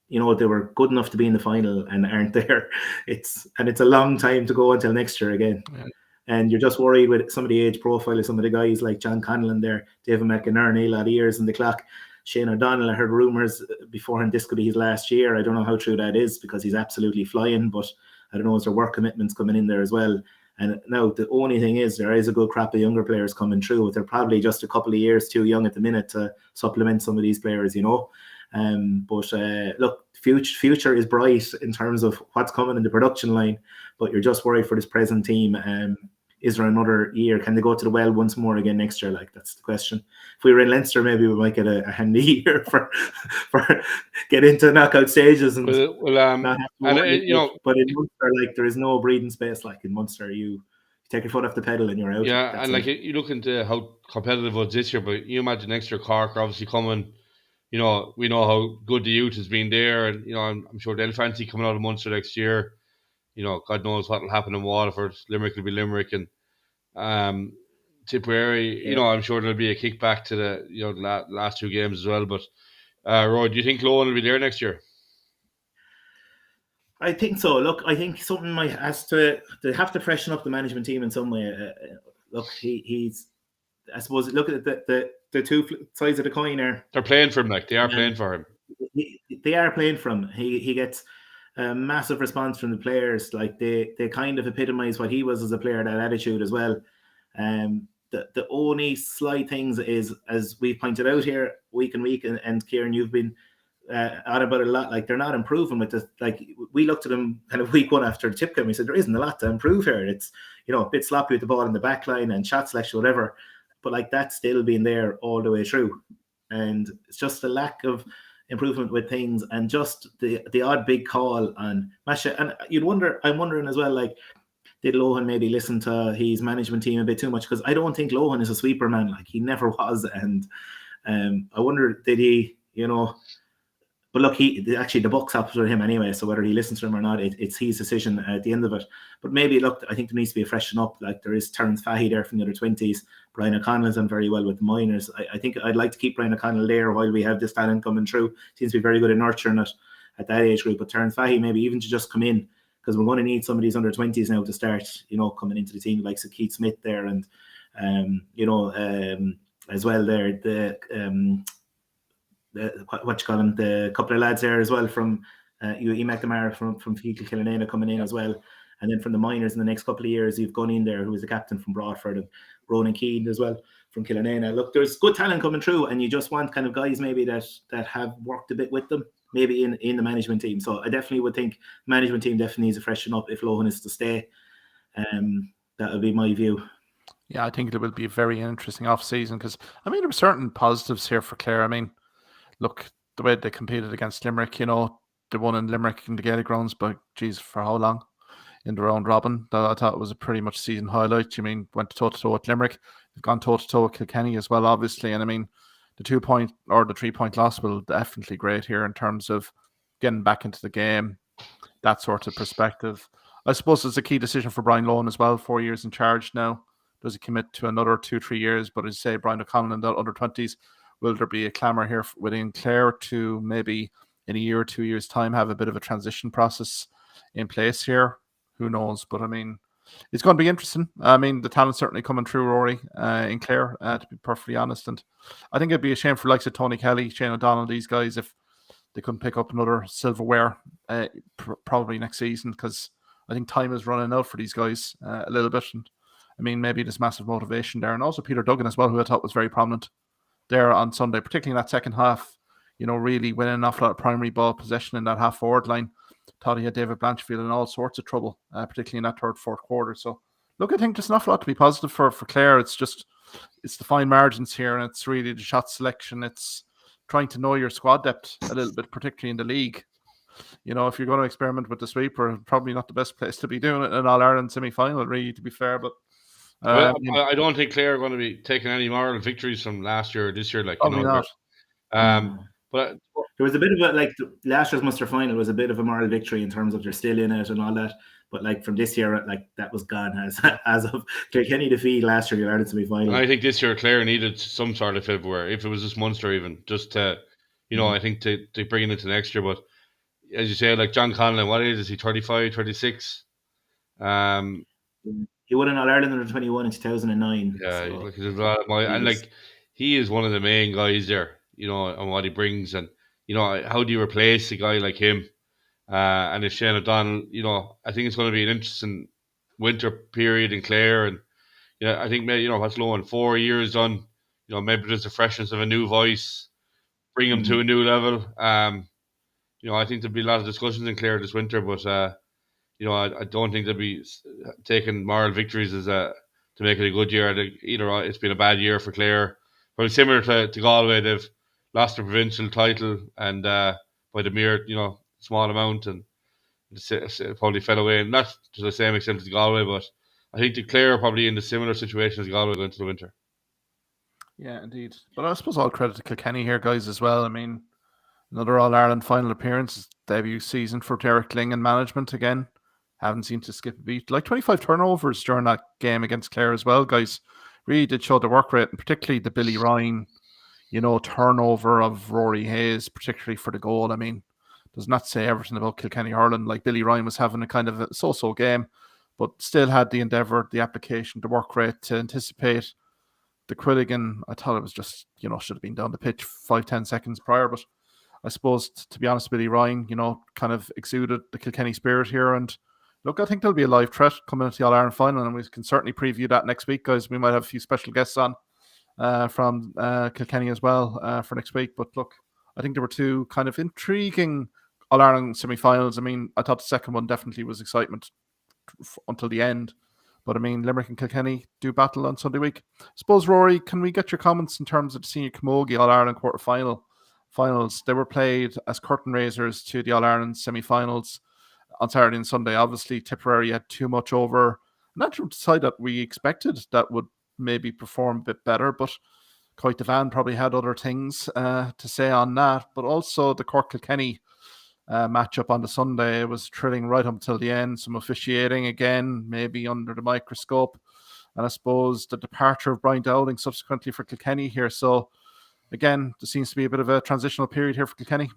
they were good enough to be in the final and aren't there. It's a long time to go until next year again. Yeah. And you're just worried with some of the age profile of some of the guys like John Conlon there, David McInerney, a lot of years in the clock. Shane O'Donnell, I heard rumours beforehand this could be his last year. I don't know how true that is because he's absolutely flying, but I don't know, is there work commitments coming in there as well? And now the only thing is there is a good crop of younger players coming through, but they're probably just a couple of years too young at the minute to supplement some of these players, But look, future is bright in terms of what's coming in the production line, but you're just worried for this present team. Is there another year? Can they go to the well once more again next year? Like, that's the question. If we were in Leinster, maybe we might get a handy year for get into knockout stages and not have to worry. But in Munster, like, there is no breathing space. Like in Munster, you take your foot off the pedal and you're out. Yeah, and like you look into how competitive it was this year, but you imagine next year Cork are obviously coming. We know how good the youth has been there, and I'm sure they'll fancy coming out of Munster next year. God knows what will happen in Waterford. Limerick will be Limerick, and Tipperary. I'm sure there'll be a kickback to the last two games as well. But Roy, do you think Lohan will be there next year? I think so. Look, I think something they have to freshen up the management team in some way. Look, he's. I suppose look at the two sides of the coin there. They're playing for him, like they are playing for him. They are playing for him. He gets a massive response from the players. Like they kind of epitomise what he was as a player, that attitude as well. The only slight things is, as we pointed out here week and week, and Kieran, you've been on about it a lot. Like, they're not improving with this. Like, we looked at them kind of week one after the tip game. We said there isn't a lot to improve here. It's a bit sloppy with the ball in the back line and shot selection, whatever. But like, that's still been there all the way through, and it's just a lack of improvement with things, and just the odd big call on Masha. And I'm wondering as well, like, did Lohan maybe listen to his management team a bit too much? Because I don't think Lohan is a sweeper man, like he never was. And I wonder, did he, but look, the buck stops with him anyway, so whether he listens to him or not, it's his decision at the end of it. But maybe, look, I think there needs to be a freshen up. Like, there is Terence Fahey there from the under 20s. Brian O'Connell's done very well with the minors. I think I'd like to keep Brian O'Connell there while we have this talent coming through. Seems to be very good at nurturing it at that age group. But Terence Fahey, maybe even to just come in, because we're going to need some of these under 20s now to start, coming into the team, like Keith Smith there, and as well there the couple of lads there as well from E. McNamara from Fecal Killanena coming in as well. And then from the minors in the next couple of years, you've gone in there, who was the captain from Broadford, and Ronan Keane as well from Killanena. Look, there's good talent coming through, and you just want kind of guys maybe that have worked a bit with them, maybe in the management team. So I definitely would think management team definitely needs to freshen up if Lohan is to stay. That would be my view. Yeah, I think it will be a very interesting off-season, because, there were certain positives here for Clare. Look, the way they competed against Limerick, they won in Limerick in the Gaelic grounds, but geez, for how long? In the round robin. I thought it was a pretty much season highlight. Went toe-to-toe with Limerick. They've gone toe-to-toe with Kilkenny as well, obviously. And the 2-point or the 3-point loss will definitely great here in terms of getting back into the game, that sort of perspective. I suppose it's a key decision for Brian Lohan as well, 4 years in charge now. Does he commit to another 2-3 years? But as you say, Brian O'Connell in the under 20s, will there be a clamour here within Clare to maybe in a year or 2 years' time have a bit of a transition process in place here. Who knows? But I mean, it's going to be interesting. I mean, the talent's certainly coming through, Rory, in Clare, to be perfectly honest. And I think it'd be a shame for likes of Tony Kelly, Shane O'Donnell, these guys, if they couldn't pick up another silverware probably next season, because I think time is running out for these guys a little bit. And I mean, maybe there's massive motivation there. And also Peter Duggan as well, who I thought was very prominent there on Sunday, particularly in that second half, really winning an awful lot of primary ball possession in that half-forward line. Thought he had David Blanchfield in all sorts of trouble, particularly in that third, fourth quarter. So, look, I think there's an awful lot to be positive for Clare. It's the fine margins here, and it's really the shot selection. It's trying to know your squad depth a little bit, particularly in the league. If you're going to experiment with the sweeper, probably not the best place to be doing it in an All-Ireland semi-final, really, to be fair. But I don't think Clare are going to be taking any moral victories from last year or this year. Probably not. But there was a bit of last year's Munster final was a bit of a moral victory in terms of they're still in it and all that. But from this year, that was gone as of Kilkenny defeat last year, the Ireland semi-final. I think this year Clare needed some sort of silverware, if it was just Munster even, just to, I think to bring it into next year. But as you say, like John Conlon, what age is he? 35, 36? He won an All Ireland under 21 in 2009. Yeah, so he is one of the main guys there, and what he brings, and how do you replace a guy like him? And if Shane O'Donnell, I think it's going to be an interesting winter period in Clare, and I think maybe what's low in 4 years done. Maybe there's the freshness of a new voice, bring him to a new level. I think there'll be a lot of discussions in Clare this winter, but I don't think they'll be taking moral victories as to make it a good year. Either it's been a bad year for Clare, probably similar to Galway. They've lost the provincial title and by the mere small amount, and probably fell away, and not to the same extent as Galway, but I think the Clare are probably in the similar situation as Galway going into the winter. Yeah, indeed. But I suppose all credit to Kilkenny here, guys, as well. I mean, another All-Ireland final appearance, debut season for Derek Kling and management again. Haven't seemed to skip a beat. 25 turnovers during that game against Clare as well, guys. Really did show the work rate, and particularly the Billy Ryan, turnover of Ruairi Hayes, particularly for the goal. I mean, does not say everything about Kilkenny hurling. Like, Billy Ryan was having a kind of a so-so game, but still had the endeavour, the application, the work rate to anticipate. The Quilligan, I thought it was just, should have been down the pitch 5-10 seconds prior, but I suppose, to be honest, Billy Ryan, kind of exuded the Kilkenny spirit here. And look, I think there'll be a live threat coming into the All-Ireland final, and we can certainly preview that next week, guys. We might have a few special guests on from Kilkenny as well for next week. But look, I think there were two kind of intriguing All-Ireland semi-finals. I mean, I thought the second one definitely was excitement until the end. But I mean, Limerick and Kilkenny do battle on Sunday week. I suppose, Rory, can we get your comments in terms of the Senior Camogie All-Ireland finals? They were played as curtain raisers to the All-Ireland semi-finals on Saturday and Sunday. Obviously, Tipperary had too much over. Not the side that we expected that would maybe perform a bit better, but Coit Devan probably had other things to say on that. But also the Cork-Kilkenny matchup on the Sunday was thrilling right up until the end. Some officiating again, maybe under the microscope. And I suppose the departure of Brian Dowling subsequently for Kilkenny here. So again, there seems to be a bit of a transitional period here for Kilkenny.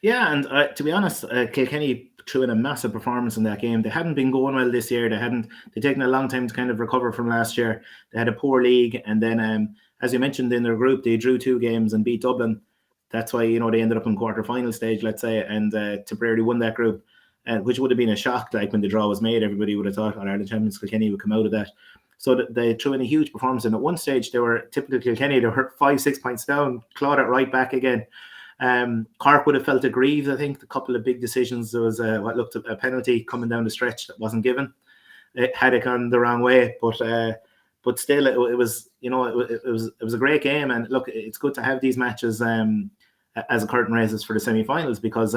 Yeah, and to be honest, Kilkenny threw in a massive performance in that game. They hadn't been going well this year. They'd taken a long time to kind of recover from last year. They had a poor league, and then, as you mentioned, in their group, they drew 2 games and beat Dublin. That's why, they ended up in quarter-final stage, let's say, and Tipperary won that group, which would have been a shock. Like, when the draw was made, everybody would have thought All-Ireland champions Kilkenny would come out of that. So they threw in a huge performance, and at one stage, they were typical Kilkenny. They were 5-6 points down, clawed it right back again. Cork would have felt aggrieved, I think. A couple of big decisions. There was what looked a penalty coming down the stretch that wasn't given. It had it gone the wrong way, but still, it was it was a great game. And look, it's good to have these matches as a curtain raisers for the semi-finals, because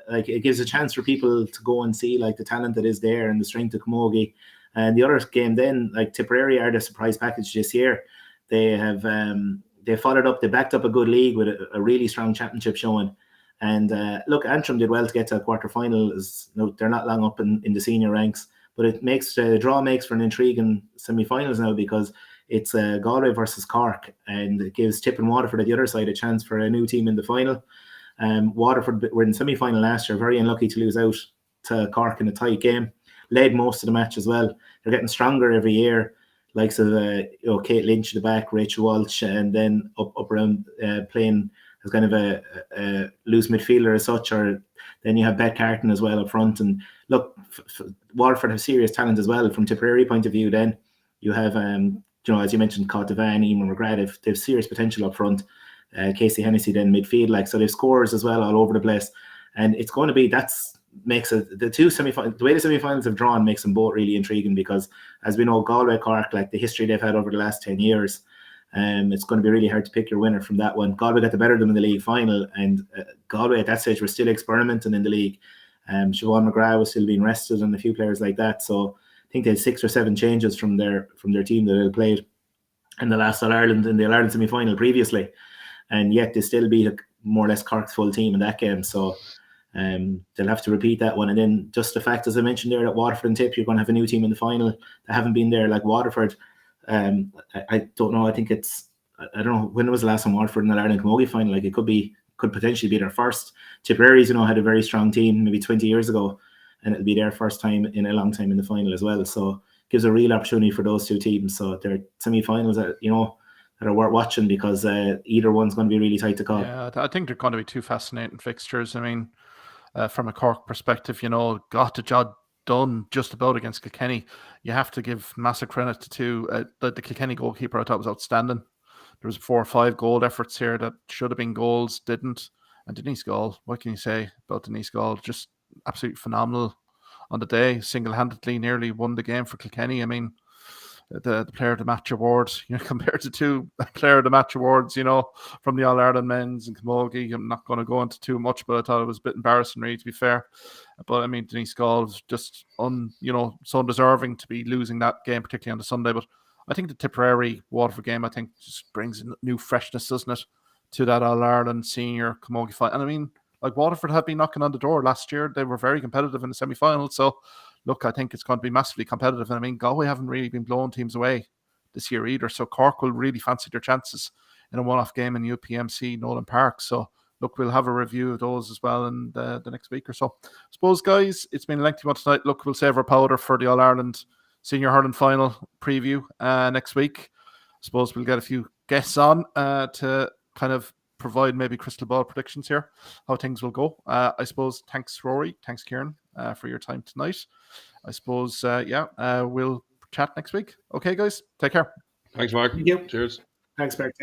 it gives a chance for people to go and see the talent that is there and the strength of Camogie. And the other game then, Tipperary are the surprise package this year. They have they followed up, they backed up a good league with a really strong championship showing. And look, Antrim did well to get to a quarter-final. They're not long up in the senior ranks, but the draw makes for an intriguing semi-finals now, because It's Galway versus Cork, and it gives Tip and Waterford at the other side a chance for a new team in the final. Waterford were in the semi-final last year, very unlucky to lose out to Cork in a tight game. Led most of the match as well. They're getting stronger every year. Likes of Kate Lynch at the back, Rachel Walsh, and then up around playing as kind of a loose midfielder as such. Or then you have Beth Carton as well up front. And look, Waterford have serious talent as well from Tipperary point of view. Then you have as you mentioned, Caught Devan, Eamon McGrath. They've serious potential up front. Casey Hennessy then midfield, so they've scores as well all over the place, and it's going to be makes it the two semi-finals. The way the semi-finals have drawn makes them both really intriguing because, as we know, Galway Cork, the history they've had over the last 10 years, it's going to be really hard to pick your winner from that one. Galway got the better of them in the league final, and Galway at that stage were still experimenting in the league. Siobhan McGrath was still being rested, and a few players like that. So I think they had 6 or 7 changes from their team that they played in the last All-Ireland in the All-Ireland semi-final previously, and yet they still beat more or less Cork's full team in that game. So they'll have to repeat that one. And then just the fact, as I mentioned there, that Waterford and Tip, you're going to have a new team in the final that haven't been there, like Waterford. I don't know. I think I don't know when was the last time Waterford in the Ireland Camogie final. It could potentially be their first. Tipperary's had a very strong team maybe 20 years ago, and it'll be their first time in a long time in the final as well. So it gives a real opportunity for those two teams. So they're semi-finals that that are worth watching because either one's going to be really tight to call. Yeah, I think they're going to be 2 fascinating fixtures. I mean, from a Cork perspective, got the job done just about against Kilkenny. You have to give massive credit to the Kilkenny goalkeeper. I thought was outstanding. There was 4 or 5 goal efforts here that should have been goals, didn't. And Denise Gall, what can you say about Denise Gall? Just absolutely phenomenal on the day. Single-handedly nearly won the game for Kilkenny. I mean, the player of the match award, compared to 2 player of the match awards, from the All-Ireland men's and Camogie. I'm not going to go into too much, but I thought it was a bit embarrassing, really, to be fair. But I mean, Denise Gall was just so undeserving to be losing that game, particularly on the Sunday. But I think the Tipperary Waterford game, just brings a new freshness, doesn't it, to that All-Ireland senior Camogie fight. And I mean, Waterford had been knocking on the door last year. They were very competitive in the semi-final. So, look, I think it's going to be massively competitive. And I mean, Galway haven't really been blowing teams away this year either. So Cork will really fancy their chances in a one-off game in UPMC Nolan Park. So, look, we'll have a review of those as well in the next week or so. I suppose, guys, it's been a lengthy one tonight. Look, we'll save our powder for the All-Ireland Senior Hurling Final preview next week. I suppose we'll get a few guests on to kind of provide maybe crystal ball predictions here, how things will go. I suppose thanks, Ruairi. Thanks, Kieran, for your time tonight. I suppose, we'll chat next week. Okay, guys, take care. Thanks, Mark. Thank you. Cheers. Thanks, Mark.